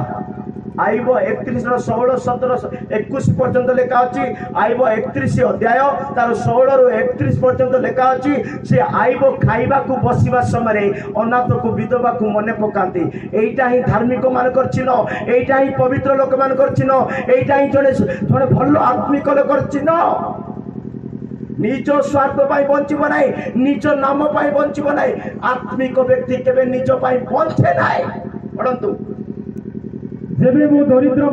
ଆଇବ 31 16 17 21 ପର୍ଯ୍ୟନ୍ତ ଲେଖା ଅଛି। ଆଇବ 31 ଅଧ୍ୟାୟ ତାର 16 ରୁ 31 ପର୍ଯ୍ୟନ୍ତ ଲେଖା ଅଛି। ସେ ଆଇବ ଖାଇବାକୁ ବସିବା ସମୟରେ ଅନାଥକୁ ବିଧବାକୁ ମନେ ପକାନ୍ତି। ଏଇଟା ହିଁ ଧାର୍ମିକ ମାନଙ୍କର ଚିହ୍ନ, ଏଇଟା ହିଁ ପବିତ୍ର ଲୋକ ମାନଙ୍କର ଚିହ୍ନ, ଏଇଟା ହିଁ ଜଣେ ଭଲ ଆତ୍ମିକ ଲୋକର ଚିହ୍ନ। ନିଜ ସ୍ୱାର୍ଥ ପାଇଁ ବଞ୍ଚିବ ନାହିଁ, ନିଜ ନାମ ପାଇଁ ବଞ୍ଚିବ ନାହିଁ। ଆତ୍ମିକ ବ୍ୟକ୍ତି କେବେ ନିଜ ପାଇଁ ବଞ୍ଚେ ନାହିଁ। ପଢନ୍ତୁ, ଯେବେ ମୁଁ ଦରିଦ୍ର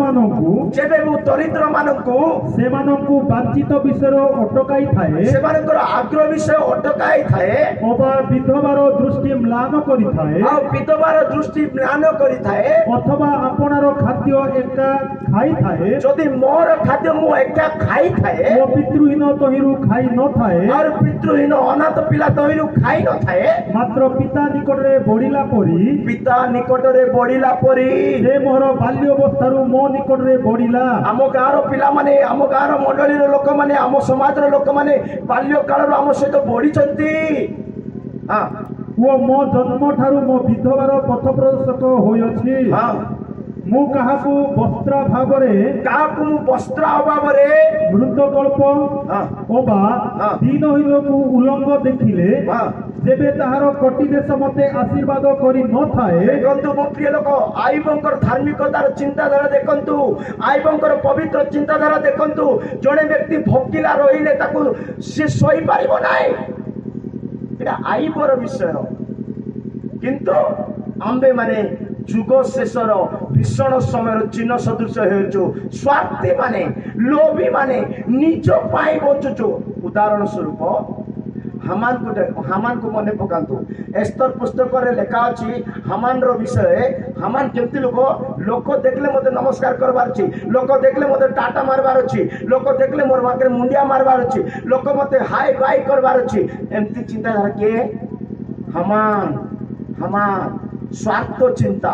ମାନଙ୍କୁ ସେମାନଙ୍କୁ ବାଞ୍ଛିତ ବିଷୟ ଅଟକାଇ ଥାଏ, ସେମାନଙ୍କର ଆଗ୍ରହ ବିଷୟ ଅଟକାଇ ଥାଏ, ଅବା ବିଧବାର ଦୃଷ୍ଟି ମ୍ଳାନ କରିଥାଏ, ଆଉ ବିଧବାର ଦୃଷ୍ଟି ମ୍ଳାନ କରିଥାଏ, ଅଥବା ଆପଣାର ଖାଦ୍ୟ ଏକା ଖାଇଥାଏ, ଯଦି ମୋର ଖାଦ୍ୟ ମୁଁ ଏକା ଖାଇଥାଏ, ଓ ପିତୃହୀନ ତହିଁରୁ ଖାଇ ନଥାଏ, ଆଉ ପିତୃହୀନ ଅନାଥ ପିଲା ତହିଁରୁ ଖାଇ ନଥାଏ, ମାତ୍ର ପିତା ନିକଟରେ ବଢିଲା ପରି ସେ ମୋର ବାଲ୍ୟ ଅବସ୍ଥାରୁ ମୋ ନିକଟରେ ବଢିଲା। ଆମ ଗାଁର ପିଲାମାନେ, ଆମ ଗାଁର ମଣ୍ଡଳୀର ଲୋକମାନେ, ଆମ ସମାଜର ଲୋକମାନେ ବାଲ୍ୟ କାଳରୁ ଆମ ସହିତ ବଢିଛନ୍ତି। ଓ ମୋ ଜନ୍ମ ଠାରୁ ମୋ ବିଧବାର ପଥ ପ୍ରଦର୍ଶକ ହୋଇଅଛି। ମୁଁ କାହାକୁ ବସ୍ତ୍ର ଅଭାବରେ ମୃତକଳ୍ପ ଅବା ଦୀନହୀନକୁ ଉଲଙ୍ଗ ଦେଖିଲେ, ଯେବେ ତାହାର କୋଟି ଦେଶ ମତେ ଆଶୀର୍ବାଦ କରି ନଥାଏ। ଦେଖନ୍ତୁ ମୋ ପ୍ରିୟ ଲୋକ, ଆଇବଙ୍କର ଧାର୍ମିକତାର ଚିନ୍ତାଧାରା ଦେଖନ୍ତୁ, ଆଇବଙ୍କର ପବିତ୍ର ଚିନ୍ତାଧାରା ଦେଖନ୍ତୁ। ଜଣେ ବ୍ୟକ୍ତି ଭୋକିଲା ରହିଲେ ତାକୁ ସେ ଶୋଇପାରିବ ନାହିଁ, ଏଟା ଆଇବର ବିଷୟ। କିନ୍ତୁ ଆମ୍ଭେ ମାନେ ଯୁଗ ଶେଷର ଭୀଷଣ ସମୟର ଚିହ୍ନ ସଦୃଶ ହେଉଛୁ। ସ୍ୱାର୍ଥୀ ମାନେ, ଲୋଭୀ ମାନେ, ନିଜ ପାଇଁ ବଞ୍ଚୁଛୁ। ଉଦାହରଣ ସ୍ୱରୂପ ହାମାନଙ୍କୁ ମନେ ପକାନ୍ତୁ। ଏସ୍ତର ପୁସ୍ତକରେ ଲେଖା ଅଛି ହାମାନର ବିଷୟରେ। ହାମାନ କେମିତି ଲୋକ ଦେଖିଲେ ମତେ ନମସ୍କାର କରିବାର ଅଛି, ଲୋକ ଦେଖିଲେ ମତେ ଟାଟା ମାରବାର ଅଛି, ଲୋକ ଦେଖିଲେ ମୋର ପାଖରେ ମୁଣ୍ଡିଆ ମାରବାର ଅଛି, ଲୋକ ମତେ ହାଇ ବାଇ କରିବାର ଅଛି। ଏମିତି ଚିନ୍ତାଧାରା କିଏ? ହାମାନ। ସ୍ୱାର୍ଥ ଚିନ୍ତା,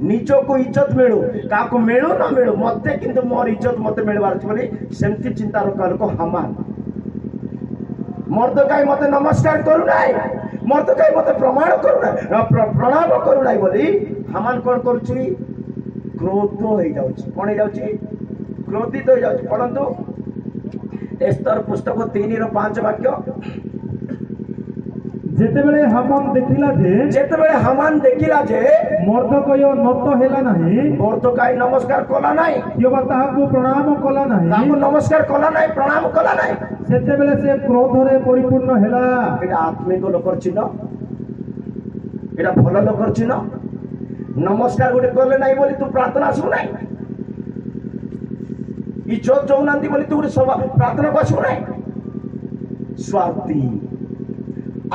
ନିଜକୁ ଇଜ୍ଜତ ମିଳୁ, କାହାକୁ ମିଳୁ ନ ମିଳୁ, ମତେ କିନ୍ତୁ ମୋର ଇଜ୍ଜତ ମତେ ମିଳିବାର ଅଛି ବୋଲି ସେମିତି ଚିନ୍ତା ରଖା ଲୋକ ହାମାନ। ମର୍ଦ୍ଦକାଇ ମତେ ନମସ୍କାର କରୁନାହିଁ, ମର୍ଦ୍ଦକାଇ ମତେ ପ୍ରଣାମ କରୁନାହିଁ ବୋଲି ହାମାନ କଣ କରୁଛି? କ୍ରୋଧ ହେଇଯାଉଛି। କଣ ହେଇଯାଉଛି? କ୍ରୋଧିତ ହେଇଯାଉଛି। ପଢନ୍ତୁ ଏସ୍ତର ପୁସ୍ତକ 3:5 ବାକ୍ୟ। ଯେତେବେଳେ ହାମାନ ଦେଖିଲା ଯେ ମର୍ଦ୍ଦକାୟ ନତ ହେଲା ନାହିଁ, ମର୍ଦ୍ଦକାଇ ନମସ୍କାର କଲା ନାହିଁ, କିମ୍ବା ତାହାକୁ ପ୍ରଣାମ କଲା ନାହିଁ, ତାକୁ ନମସ୍କାର କଲା ନାହିଁ, ପ୍ରଣାମ କଲା ନାହିଁ, ସେତେବେଳେ ସେ କ୍ରୋଧରେ ପରିପୂର୍ଣ୍ଣ ହେଲା। এটা আত্মিক লোকর চিহ্ন, এটা ভাল লোকর চিহ্ন। নমস্কার গোটে কলে নাই বলি তু প্রার্থনা আসু নাই, ইজ্জত যৌনান্তি বলি তু গোটে প্রার্থনা আসু নাই। স্বার্থী,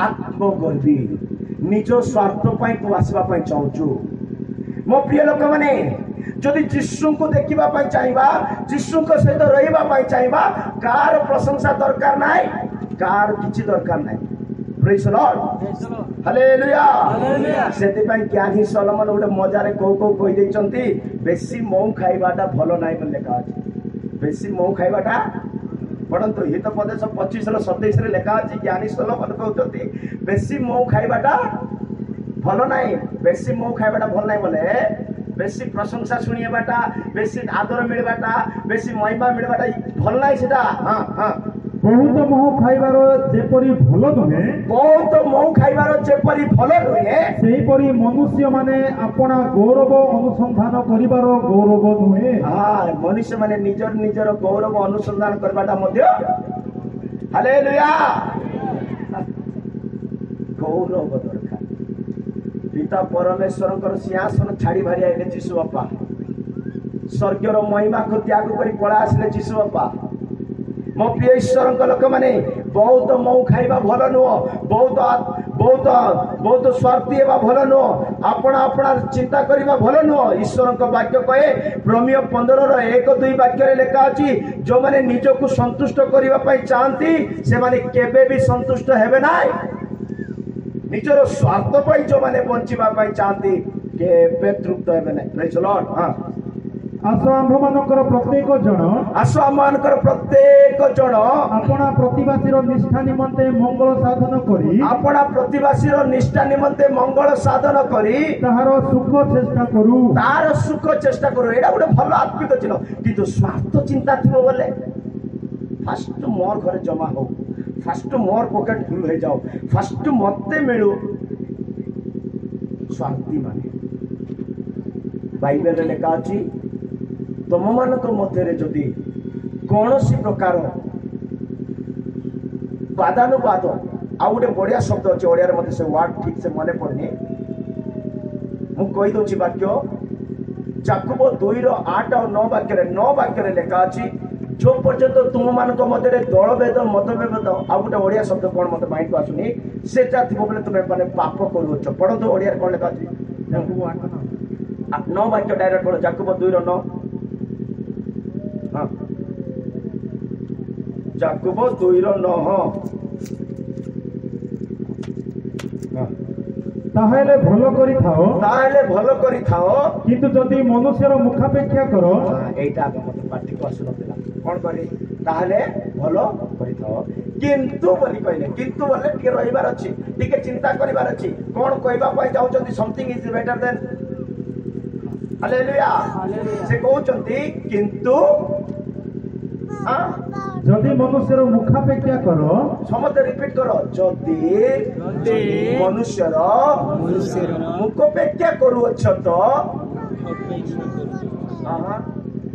আত্মগর্বী, নিজ স্বার্থ পাই তু আসবা পাই চাহুଛୁ। ମୋ ପ୍ରିୟ ଲୋକମାନେ, ଯଦି ଯୀଶୁଙ୍କୁ ଦେଖିବା ପାଇଁ ଚାହିଁବା, ଯୀଶୁଙ୍କ ସହିତ ରହିବା ପାଇଁ ଚାହିଁବା, କାହାର ପ୍ରଶଂସା ଦରକାର ନାହିଁ, କାହାର କିଛି ଦରକାର ନାହିଁ। ପ୍ରେଜ୍ ଦ ଲର୍ଡ, ହାଲେଲୁୟା। ସେଥିପାଇଁ ଜ୍ଞାନୀ ସଲୋମନ ଗୋଟେ ମଜାରେ କହି ଦେଇଛନ୍ତି, ବେଶୀ ମହୁ ଖାଇବାଟା ଭଲ ନାହିଁ ବୋଲି ଲେଖା ଅଛି। ବେଶୀ ମହୁ ଖାଇବାଟା, ପଢନ୍ତୁ ହିତୋପଦେଶ 25:27 ଲେଖା ଅଛି। ଜ୍ଞାନୀ ସଲୋମନ କହୁଛନ୍ତି ବେଶୀ ମହୁ ଖାଇବାଟା ଭଲ ନାହିଁ। ବେଶୀ ମହୁ ଖାଇବାଟା ଭଲ ନାହିଁ ବୋଲେ ବେଶୀ ପ୍ରଶଂସା ଶୁଣିବାଟା, ବେଶୀ ଆଦର ମିଳିବାଟା, ବେଶୀ ମହିମା ମିଳିବାଟା ଭଲ ନାହିଁ ସେଟା। ବହୁତ ମହୁ ଖାଇବାର ଯେପରି ଭଲ ନୁହେଁ, ବହୁତ ମହୁ ଖାଇବାର ଯେପରି ଭଲ ନୁହେଁ, ସେହିପରି ମନୁଷ୍ୟମାନେ ଆପଣା ଗୌରବ ଅନୁସନ୍ଧାନ କରିବାର ଗୌରବ ନୁହେଁ। ମନୁଷ୍ୟମାନେ ନିଜର ଗୌରବ ଅନୁସନ୍ଧାନ କରିବାଟା ମଧ୍ୟ, ହାଲେଲୁୟା, ଗୌରବ ଦରକାର। ପିତା ପରମେଶ୍ୱରଙ୍କର ସିଂହାସନ ଛାଡ଼ି ବାହାରି ଆଇଲେ ଯୀଶୁ ବାପା, ସ୍ୱର୍ଗର ମହିମାକୁ ତ୍ୟାଗ କରି ପଳେଇ ଆସିଲେ ଯୀଶୁ ବାପା। ମୋ ପ୍ରିୟ ଈଶ୍ୱରଙ୍କ ଲୋକମାନେ, ବହୁତ ମହୁ ଖାଇବା ଭଲ ନୁହଁ, ବହୁତ ସ୍ୱାର୍ଥୀ ହେବା ଭଲ ନୁହଁ, ଆପଣା ଚିନ୍ତା କରିବା ଭଲ ନୁହଁ। ଈଶ୍ୱରଙ୍କ ବାକ୍ୟ କହେ, ରୋମିଓ 15:1-2 ବାକ୍ୟରେ ଲେଖା ଅଛି, ଯେଉଁମାନେ ନିଜକୁ ସନ୍ତୁଷ୍ଟ କରିବା ପାଇଁ ଚାହାନ୍ତି ସେମାନେ କେବେ ବି ସନ୍ତୁଷ୍ଟ ହେବେ ନାହିଁ। ନିଜର ସ୍ୱାର୍ଥ ପାଇଁ ଯେଉଁମାନେ ବଞ୍ଚିବା ପାଇଁ ଚାହାନ୍ତି କେବେ ତୃପ୍ତ ହେବେ ନାହିଁ। ପ୍ରେଜ୍ ଦ ଲର୍ଡ। ଆସ ଆମ୍ଭମାନଙ୍କର ପ୍ରତ୍ୟେକ ଜଣ ଆପଣା ପ୍ରତିବାସୀର ନିଷ୍ଠା ନିମନ୍ତେ ମଙ୍ଗଳ ସାଧନ କରି, ତାହାର ସୁଖ ଚେଷ୍ଟା କରୁ। ଏଇଟା ଗୋଟେ ଭଲ ଆତ୍ମିକ ଚିହ୍ନ। କିନ୍ତୁ ସ୍ୱାର୍ଥ ଚିନ୍ତା ଥିବ ବୋଲେ ଫାଷ୍ଟ ମୋର ଘରେ ଜମା ହଉ, ଫାଷ୍ଟ ମୋର ପକେଟ ଫୁଲ ହେଇଯାଉ, ଫାଷ୍ଟ ମତେ ମିଳୁ। ସ୍ୱାର୍ଥୀ ମାନେ, ବାଇବେଲରେ ଲେଖା ଅଛି, ତମମାନଙ୍କ ମଧ୍ୟରେ ଯଦି କୌଣସି ପ୍ରକାର ବାଦାନୁବାଦ, ଆଉ ଗୋଟେ ବଢିଆ ଶବ୍ଦ ଅଛି ଓଡ଼ିଆରେ, ମତେ ସେ ୱାର୍ଡ ଠିକ ସେ ମନେ ପଡୁନି, ମୁଁ କହିଦଉଛି ବାକ୍ୟ। ଯାକୁବ 2:8 ଆଉ 9 ବାକ୍ୟରେ 9 ବାକ୍ୟରେ ଲେଖା ଅଛି, जो पर्यंत तुम मान मध्य दलभेद मतभेद आउ गोटे ओडिया शब्द कौन मत माइंड को आसुनी से बोले तुम्हें मैंने पाप करुच। पढ़ो ओडिया कौन लिखा अच्छी 9 वाक्य डायरेक्ट पढ़ो, जाकुब 2:9। हाँ, जाकुब 2:9। ताहेले भलो करी थाओ किंतु जदि मनुष्यर मुखापेक्षा करो, एटा मत पार्टी को आसु नथिला कोन करी, ताहेले भलो करी थाओ किंतु बोली कहले, किंतु बोले टिके रहिबार अछि, टिके चिंता करिबार अछि, कोन कहबा पय जाउचंती something is better than. Hallelujah. से कहउचंती किंतु जदि मनुष्यर मुखापेक्षा करो, समस्त रिपीट करो, जदि मनुष्यर मुखापेक्षा करूअछ तो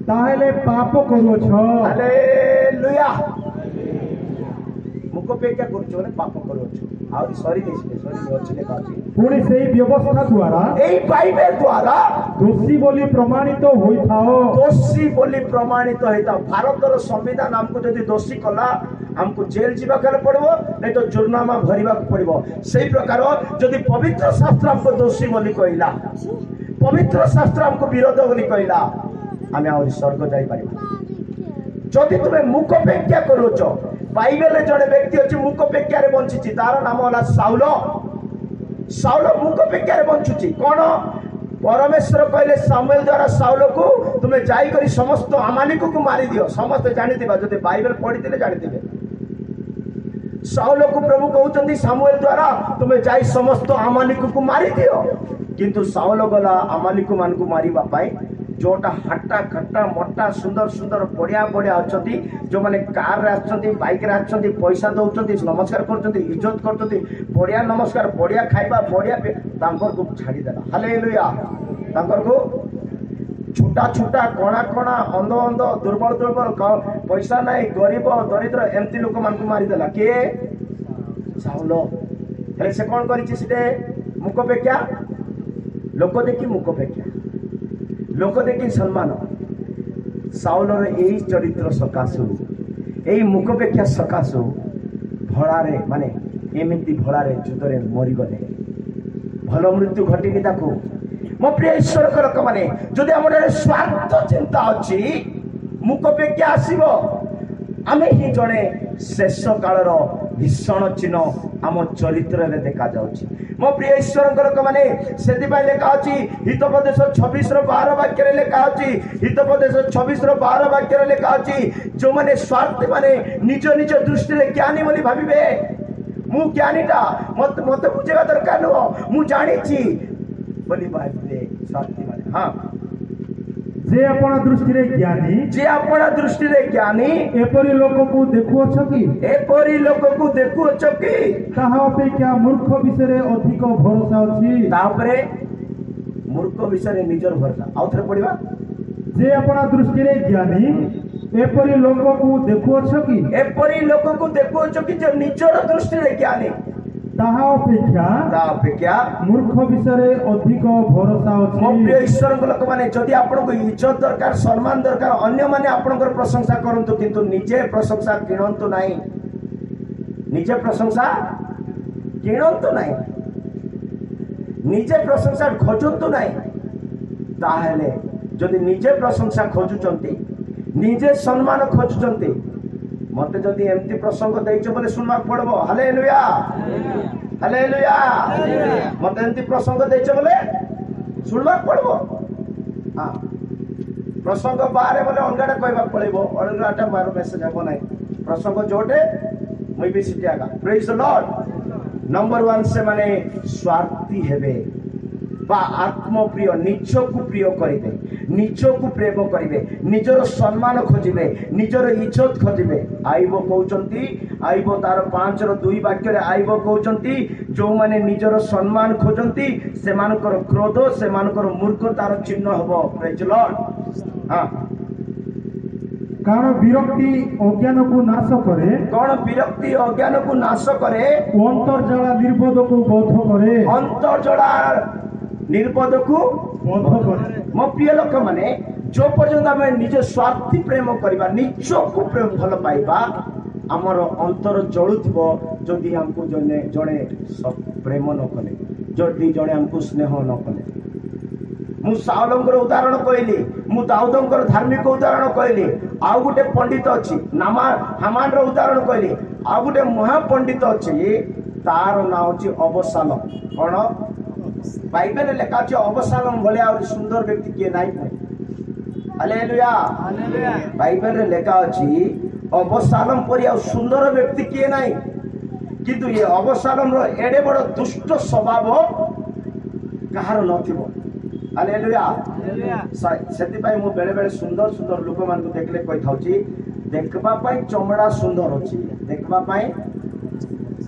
ताहेले पाप करूअछ। हालेलुया। मुखापेक्षा करूछ माने पाप करूअछ। आ सॉरी नहीं अच्छे लेखा अछि पुणी सेही व्यवस्था द्वारा, एई बाइबल द्वारा दोषी बोली प्रमाणित होइथाओ, दोषी बोली प्रमाणित होइथाओ। भारतर संविधान हमको जदि दोषी कला हमको जेल जीवा करे पड़बो, नहीं तो जुर्माना भरिबा पड़बो। सेही प्रकार जदि पवित्र शास्त्र हमको दोषी बोली कहला, पवित्र शास्त्र हमको विरोध बोली कहला, आमे आ स्वर्ग जाई परिबा। जदि तुमे मुखापेक्षा करूछ, बाइबल जड़े व्यक्ति अच्छे मुखापेक्षा बंची, तार नाम है साउल। साउल मुखापेक्षा बंचुची कौन परमेश्वर कहले सामुएल द्वारा साउल को तुम्हें जाई करी समस्त अमालिक को मारी दियो। समस्त जानी दिबा जदि बाइबल पढ़ी दिले जानी दिबे। साउल को प्रभु कहउचंदी सामुएल द्वारा तुम्हें जाई समस्त अमालिक को मारी दियो। किंतु साउल गला अमालिक मान को मारिबा पाई जोटा हट्टा खट्टा मोटा सुंदर सुंदर बढ़िया बढ़िया अच्छी जो मैंने कार रे आछंती बाइक रे आछंती पैसा दउचंती नमस्कार करचंती इज्जत करचंती बढ़िया नमस्कार बढ़िया खाइबा बढ़िया तांकर को छाड़ी देला। हालेलुया। तांकर को छुटा छुटा कणा कणा अंध अंध दुर्बल दुर्बल पैसा नहीं गरीब दरिद्र एमती लोक मान को मारी देला। के साउल हेले से कोन करिछि सिटे मुख अपेक्षा लोक देखी मुख अपेक्षा लोक देखी सम्मान। साउलर यही चरित्र सकाशु यही मुखपेक्षा सकाशु भड़ारे माने एमती भड़ारे जुदरे मरीगले भल मृत्यु घटिनी ताकू। मो प्रिय ईश्वर लोक मैंने जदि आम स्वार्थ चिंता अच्छी मुखपेक्षा आसब आम ही जड़े शेष कालर भीषण चिन्ह आम चरित्र में देखा जाउछि। मो प्रिय ईश्वर लोक मैंने से लेखा अच्छी हितोपदेश 26:12 वाक्य लेखा अच्छी हितोपदेश 26:12 वाक्य लेखा अच्छी जो मैंने स्वार्थी माने निज निज दृष्टि ज्ञानी बोली भाविबे मु ज्ञानीटा मत मत बुझेगा दरकार नुह मु जानी बोली भाविबे स्वार्थी माने। हाँ जे अपना दृष्टि रे ज्ञानी एपरी लोक को देखुअछ कि ताहा अपेक्षा मूर्ख विषय रे अधिक भरोसा अछि। तापरे मूर्ख विषय निजर भरोसा आउ थरे पढिबा। जे अपना दृष्टि रे ज्ञानी एपरी लोक को देखुअछ कि जो निजर दृष्टि रे ज्ञानी ताहा अपेक्षा मूर्ख विषय रे अधिक भरोसा अछि। मो प्रिय ईश्वर लोक माने जदि आपनको इज्जत दरकार सम्मान दरकार अन्य माने आपनकर प्रशंसा करंतु किंतु निजे प्रशंसा किणंतु नाही। निजे प्रशंसा किणंतु नाही निजे प्रशंसा खोजंतु नाही। ताहेले जदि निजे प्रशंसा खोजुचंती निजे सम्मान खोजुचंती मते जदि एमती प्रसंग दैछ बोले सुनवा पड़बो। Hallelujah hallelujah. मते एमती प्रसंग दैछ बोले सुनवा पड़बो। हां प्रसंग बारे बोले अंगाटा कहबा पड़बो अंगाटा मारो मेसेज हबो नाही प्रसंग जोटे मैं भी सिटियागा। Praise the lord. नंबर 1 से माने स्वार्थी हेबे बा आत्मप्रिय निजको प्रिय करिबे निजको प्रेम करिबे निजर सम्मान खोजिबे निजर इज्जत खोजिबे। आइबो कहउचंती आइबो तार 5:2 वाक्य रे आइबो कहउचंती जो माने निजर सम्मान खोजंती सेमानकर क्रोध सेमानकर मूर्खतार चिन्ह हबो। Praise the Lord. हां कारण विरक्ति अज्ञान को नाश करे अंतर्जला निर्बोध को बोध करे मो प्रिय लोक माने जो पर्यंत आम निज स्वार्थी प्रेम करवा निजको प्रेम भल पाइबा आमर अंतर जलुथिबो जदि हमको जने जड़े प्रेम न कले जदि जड़े हमको स्नेह न कले। मु साउलंकर उदाहरण कहली मु दाऊदंकर धार्मिक उदाहरण कहली आउ गोटे पंडित अच्छी हामान उदाहरण कहली आउ गोटे महापंडित अच्छी तार ना हूँ अबशालोम। कौन बाइबल लेखा अच्छे अबशालोम भाया सुंदर व्यक्ति किए ना। हालेलुया बाइबल रे लेखा अच्छी अबशालोम परी सुंदर व्यक्ति किए ना किंतु ये अबशालोम एडे बड़ दुष्ट स्वभाव कहार नथिबो। हालेलुया सेति पाई मु बेले बेले सुंदर सुंदर लोक मान को देखले कहि थाउची देखबा पाई चमड़ा सुंदर अछि देखबा पाई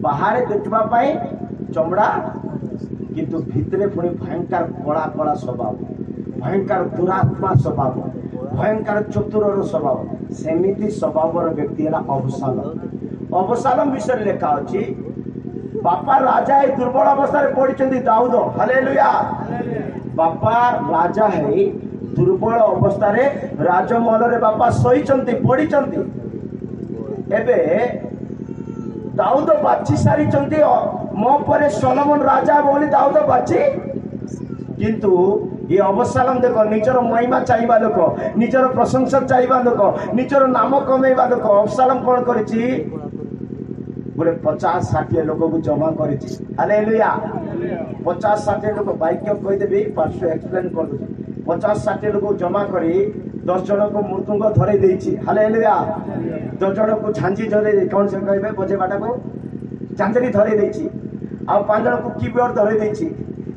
बाहर देखबा पाई चमड़ा किंतु भितरे पुणी भयंकर कड़ा कड़ा स्वभाव भयंकर दुरात्मा स्वभाव भयंकर चतुर स्वभाव सेमिति स्वभाव व्यक्ति है अबशालोम। अबशालोम विषय लेखा अछि बापा राजा दुर्बल अवस्था पड़ी दाऊद। हालेलुया बापा राजा है दुर्बल अवस्था रे राजमहल रे बापा सही पड़ी एबे दाऊद बाची सारी मो परे सोलोमन राजा बोली दाऊद बाची किंतु ये अबशालोम देखो निजर महिमा चाहिए लोक निजर प्रशंसा चाहिए लोक निजर नाम कमेवा लोक अबशालोम कौन करिछि बोले 50-60 लोक को जमा करिछि। हालेलुया 50-60 लोक वाक्य कहीदेवी पार्श्व एक्सप्लेन कर 50-60 लोक जमा करी 10 जन को मृदुंग धरे देछि हालेलुया 10 जन को झांझी धरे कौन से कहबे बजेबाटा को झांझरी धरे देछि आ 5 जन को कीबोर्ड धरे देछि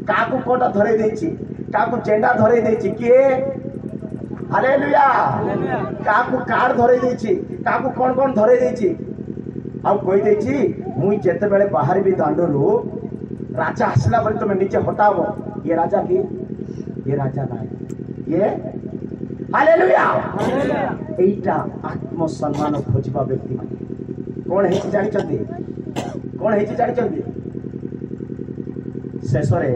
काकू कोटा धरे देछि काकू चेंडा धरे देछि किए हालेलुया काकू कार्ड धरे देछि काकू कोन कोन धरे देछि आ कहि देछि मुई जेते बेले बाहर भी दांडलु राजा आसला बोले तुम नीचे हटाओ ये राजा की ये राजा नहीं ये हालेलुया एटा आत्मसम्मान खोजबा व्यक्ति माने कोन हेछि जानि चंदी कोन हेछि जानि चंदी शेषरे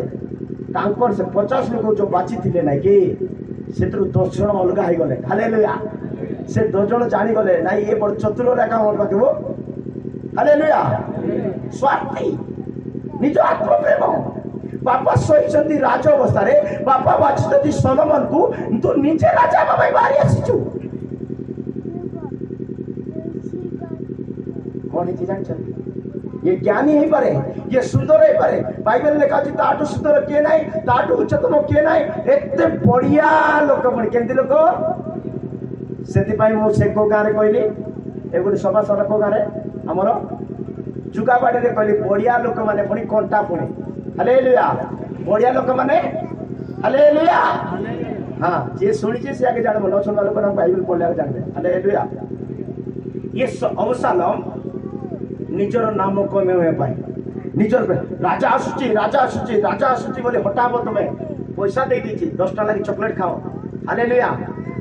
तांकर से 50 लोग जो बाची थिले नै कि सेतरु 10 जन अलगा हे गले हालेलुया से 10 जन जानि गले नै ये बड़ चतुर रेखा मोर पाकेबो हालेलुया स्वार्थी निज आत्मप्रेम बापा सही राज अवस्था बापा बाछी सलोमन को तू निजे राजा बाबा बाहरी आसीचु कौन है जान ये ज्ञानी ही पारे ये सुंदर ही पारे बाइबल लिखा अछि ताटू सुंदर के नाही ताटू उच्चतम के नाही एते बढ़िया लोक पण केंती लोक सेति पई मो से को गारे कहली एगुडी सभा सरको गारे हमर जुगाबाड़ी रे कहली बढ़िया लोक माने पुणी कंटा पुणी हालेलुया बढ़िया लोक माने हालेलुया हां जे सुनिचे से आगे जानबो न सुनबा लोक हम बाइबल पढले जानबे हालेलुया ये अवसालम निजर नाम कमे हुए पाए निजर राजा आसुची बोले हटाबो तमे पैसा दे दीची 10 टा लागि चॉकलेट खाओ हालेलुया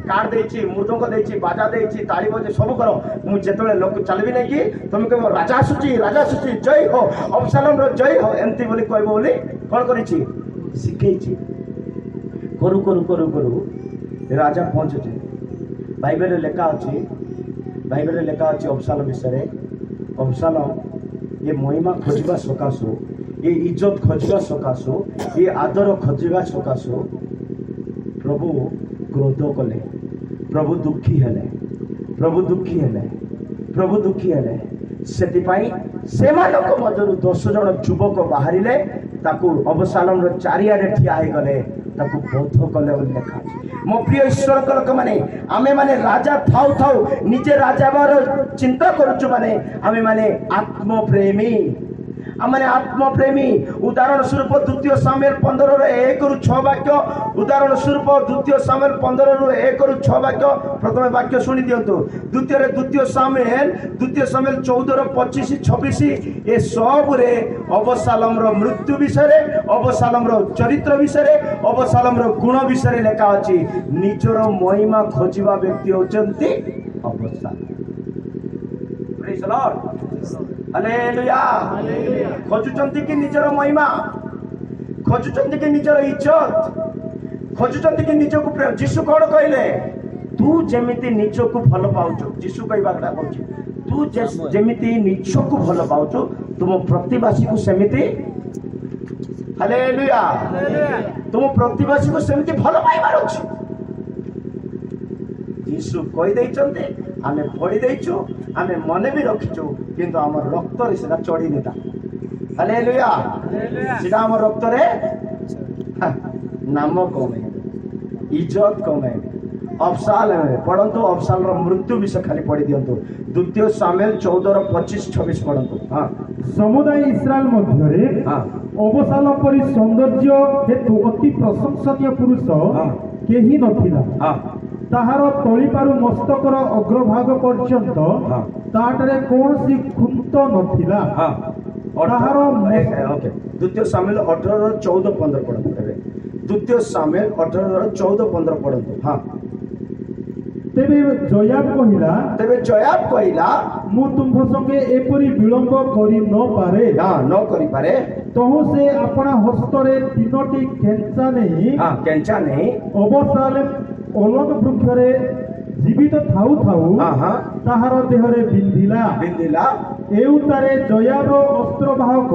कार्ड देछि मृदंग देछि बाजा देछि ताली बजे सब करो मु जेतले लोक चलबी नै कि तुम कहबो राजा आसुची जय हो अबशालोम रो जय हो एंती बोली कहबो बोली कोन करिछि सिखैछि करू करू करू करू राजा पहुंचुछि बाइबल रे लेखा अछि अबशालोम विषय अबशालोम ये महिमा खोजवा सकाशो ये इज्जत खोजवा सकाशो ये आदर खोजवा सकाशो प्रभु क्रोध कले प्रभु दुखी हेले सेतिपाई सेमानक मधुर 10 जन युवक बाहरिले ताकू अबशालोम रो चारियाडे ठिया हे गले ताकू बोध कले बोली लिखा मो प्रिय ईश्वर को लोक माने आमे माने राजा थाउ थाउ निजे राजा बार चिंता करूछु माने आमे माने आत्मप्रेमी उदाहरण स्वरूप द्वितीय सामुएल 15 रो 1 रु 6 वाक्य उदाहरण स्वरूप द्वितीय सामुएल 15 रु 1 रु 6 वाक्य प्रथम वाक्य सुनि दियंतु द्वितीय सामुएल 14 रो 25 26 ए सब रे अबशालोम रो मृत्यु विषय रे अबशालोम रो चरित्र विषय रे अबशालोम रो गुण विषय रे लेखा अछि निजर महिमा खोजिबा व्यक्ति होचंती अबशालोम प्रेज द लॉर्ड हालेलुया खोजुचंती कि निजर महिमा खोजुचंती कि निजर इज्जत खोजुचंती कि निजको प्रेम यीशु कोन कहले तू जेमिति निजको भल पाउछु यीशु कहबाटा कहछि तू जेमिति निजको भल पाउछु तुम प्रतिवासी को सेमिति हालेलुया तुम प्रतिवासी को सेमिति भल पाइबार अछि यीशु कहि दैचंते आमे पढ़ी दैछु आमे मने भी रखिछु किंतु हमर रक्त रे सेटा चढ़ी नेता हालेलुया सेटा हमर रक्त रे नाम कमे इज्जत कमे अबशालोम पढ़ंतु अबशालोम रो मृत्यु विषय खाली पढ़ी दियंतु द्वितीय सामुएल 14 रो 25 26 पढ़ंतु हां समुदाय इस्राएल मध्य रे अबशालोम परि सौंदर्य हेतु अति प्रशंसनीय पुरुष केही नथिला हां ताहार तळीपारु मस्तकर अग्रभाग पर्यंत ताटरे कोनसी खुंत नथिला ताहार ओके द्वितीय सामुएल 18 रो 14 15 पढ़ंतु द्वितीय सामुएल 18 रो 14 15 पढ़ंतु हां तेबे जोयाब कहिला मु तुम संगे एपरी विलंब करी न पारे तहु से अपना हस्तरे तीनोटी केंचा नहीं अबशालोम ओलन वृक्षरे जीवित थाउ ताहार देहरे बिंदिला एउतारे जोयाब अस्त्रवाहक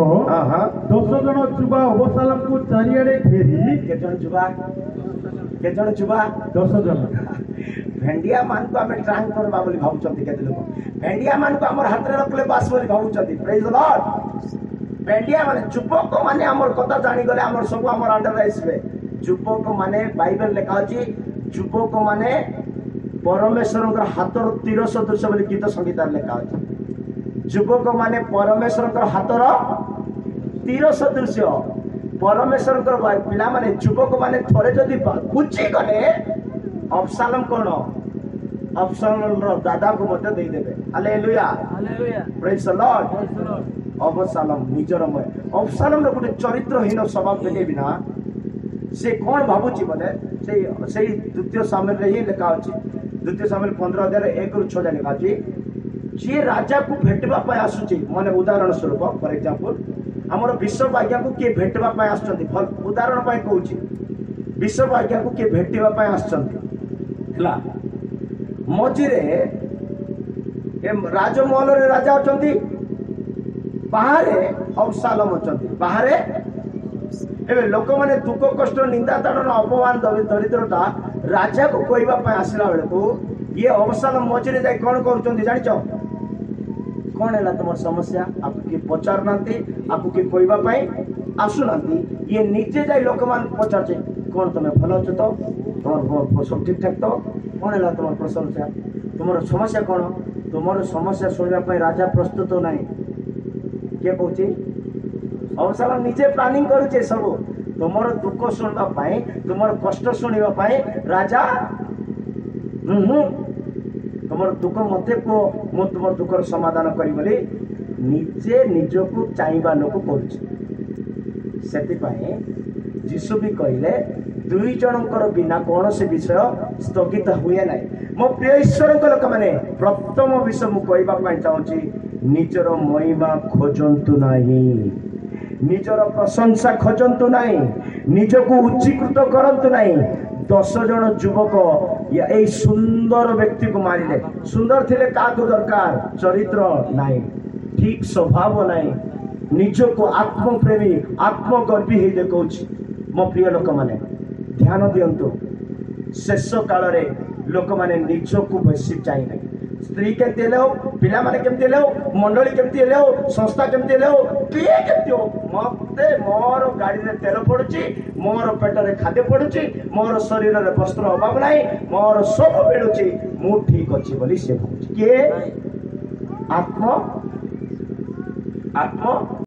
10 जन जुबा अबशालोम को चारियाडे घेरी केजन जुबा 10 जन भेंडिया मान को हमें ट्रांग करबा बोली भाबुचंती केते लोक भेंडिया मान को हमर हाथ रे रखले बास बोली भाबुचंती प्रेज द लॉर्ड ବେଣ୍ଡିଆ ମାନେ ଯୁବକ ମାନେ ଆମର କଥା ଜାଣିଗଲେ ଆମର ସବୁ ଆମର ଆଣ୍ଡରେ ଆସିବେ। ଯୁବକ ମାନେ ବାଇବେଲ ଲେଖା ଅଛି ଯୁବକ ମାନେ ପରମେଶ୍ୱରଙ୍କର ହାତର ତୀର ସଦୃଶ ବୋଲି ଗୀତ ସଂଗୀତାରେ ଲେଖା ଅଛି। ଯୁବକ ମାନେ ପରମେଶ୍ୱରଙ୍କର ହାତର ତୀର ସଦୃଶ। ପରମେଶ୍ୱରଙ୍କର ପିଲାମାନେ ଯୁବକ ମାନେ ଥରେ ଯଦି ବୁଝି ଗଲେ ଅବସାଲମ କଣ ଅବସାଲମର ଦାଦାକୁ ମଧ୍ୟ ଦେଇଦେବେ। ହାଲେଲୁୟା ପ୍ରେଜ୍ ଦ ଲର୍ଡ। ଅବସାଲମ ନିଜର ଅବସାଲମର ଗୋଟେ ଚରିତ୍ରହୀନ ସ୍ୱଭାବ ଦେଖେଇବି ନା ସେ କଣ ଭାବୁଛି ବୋଲେ ସେଇ ଦ୍ୱିତୀୟ ସାମୁଏଲରେ ହିଁ ଲେଖା ଅଛି। ଦ୍ୱିତୀୟ ସାମୁଏଲ 15:1-6 ଯାଏ ଲେଖା ଅଛି। ଯିଏ ରାଜାକୁ ଭେଟିବା ପାଇଁ ଆସୁଛି ମାନେ ଉଦାହରଣ ସ୍ୱରୂପ ଫର ଏକ୍ସାମ୍ପଲ ଆମର ବିଶ୍ୱ ଆଜ୍ଞାକୁ କିଏ ଭେଟିବା ପାଇଁ ଆସୁଛନ୍ତି। ଭଲ ଉଦାହରଣ ପାଇଁ କହୁଛି ବିଶ୍ୱ ଆଜ୍ଞାକୁ କିଏ ଭେଟିବା ପାଇଁ ଆସୁଛନ୍ତି ହେଲା। ମଝିରେ ରାଜମହଲରେ ରାଜା ଅଛନ୍ତି, ବାହାରେ ଅବସାଲମ ଅଛନ୍ତି। ବାହାରେ ଏବେ ଲୋକମାନେ ଦୁଃଖ କଷ୍ଟ ନିନ୍ଦା ତାଡ଼ନ ଅପମାନ ଦରିଦ୍ରତା ରାଜାକୁ କହିବା ପାଇଁ ଆସିଲା ବେଳକୁ ଇଏ ଅବସାଲମ ମଝିରେ ଯାଇ କଣ କରୁଛନ୍ତି ଜାଣିଛ? କଣ ହେଲା ତୁମର ସମସ୍ୟା? ଆକୁ କିଏ ପଚାରୁନାହାନ୍ତି, ଆକୁ କିଏ କହିବା ପାଇଁ ଆସୁନାହାନ୍ତି। ଇଏ ନିଜେ ଯାଇ ଲୋକମାନଙ୍କୁ ପଚାରୁଛେ କଣ ତମେ ଭଲ ଅଛ ତ? ତମର ସବୁ ଠିକ ଠାକ ତ? କଣ ହେଲା ତୁମର ପ୍ରଶଂସା? ତୁମର ସମସ୍ୟା କଣ? ତୁମର ସମସ୍ୟା ଶୁଣିବା ପାଇଁ ରାଜା ପ୍ରସ୍ତୁତ ନାହିଁ। କିଏ କହୁଛି? ଅବସାଲମ ନିଜେ ପ୍ଲାନିଂ କରୁଛେ ସବୁ। ତୁମର ଦୁଃଖ ଶୁଣିବା ପାଇଁ ତୁମର କଷ୍ଟ ଶୁଣିବା ପାଇଁ ରାଜା ତୁମର ଦୁଃଖ ମତେ କୁହ, ମୁଁ ତୁମର ଦୁଃଖର ସମାଧାନ କରିବି ବୋଲି ନିଜେ ନିଜକୁ ଚାହିଁବା ଲୋକ କରୁଛି। ସେଥିପାଇଁ ଯୀଶୁ ବି କହିଲେ ଦୁଇ ଜଣଙ୍କର ବିନା କୌଣସି ବିଷୟ ସ୍ଥଗିତ ହୁଏ ନାହିଁ। ମୋ ପ୍ରିୟ ଈଶ୍ୱରଙ୍କ ଲୋକମାନେ ପ୍ରଥମ ବିଷୟ ମୁଁ କହିବା ପାଇଁ ଚାହୁଁଛି ନିଜର ମହିମା ଖୋଜନ୍ତୁ ନାହିଁ, ନିଜର ପ୍ରଶଂସା ଖୋଜନ୍ତୁ ନାହିଁ, ନିଜକୁ ଉଚ୍ଚୀକୃତ କରନ୍ତୁ ନାହିଁ। 10 ଜଣ ଯୁବକ ଏଇ ସୁନ୍ଦର ବ୍ୟକ୍ତିକୁ ମାରିଲେ। ସୁନ୍ଦର ଥିଲେ କାହାକୁ ଦରକାର? ଚରିତ୍ର ନାହିଁ, ଠିକ ସ୍ୱଭାବ ନାହିଁ, ନିଜକୁ ଆତ୍ମପ୍ରେମୀ ଆତ୍ମଗର୍ବୀ ହେଇ ଦେଖଉଛି। ମୋ ପ୍ରିୟ ଲୋକମାନେ ଧ୍ୟାନ ଦିଅନ୍ତୁ, ଶେଷ କାଳରେ ଲୋକମାନେ ନିଜକୁ ବେଶୀ ଚାହିଁବେ। ସ୍ତ୍ରୀ କେମିତି ହେଲେ ହଉ, ପିଲାମାନେ କେମିତି ହେଲେ ହଉ, ମଣ୍ଡଳୀ କେମିତି ହେଲେ ହଉ, ସଂସ୍ଥା କେମିତି ହେଲେ ହଉ, କିଏ କେମିତି ହଉ, ମତେ ମୋର ଗାଡିରେ ତେଲ ପଡୁଛି, ମୋର ପେଟରେ ଖାଦ୍ୟ ପଡୁଛି, ମୋର ଶରୀରରେ ବସ୍ତ୍ର ଅଭାବ ନାହିଁ, ମୋର ସବୁ ମିଳୁଛି, ମୁଁ ଠିକ ଅଛି ବୋଲି ସେ ଭାବୁଛି। କିଏ? ଆତ୍ମ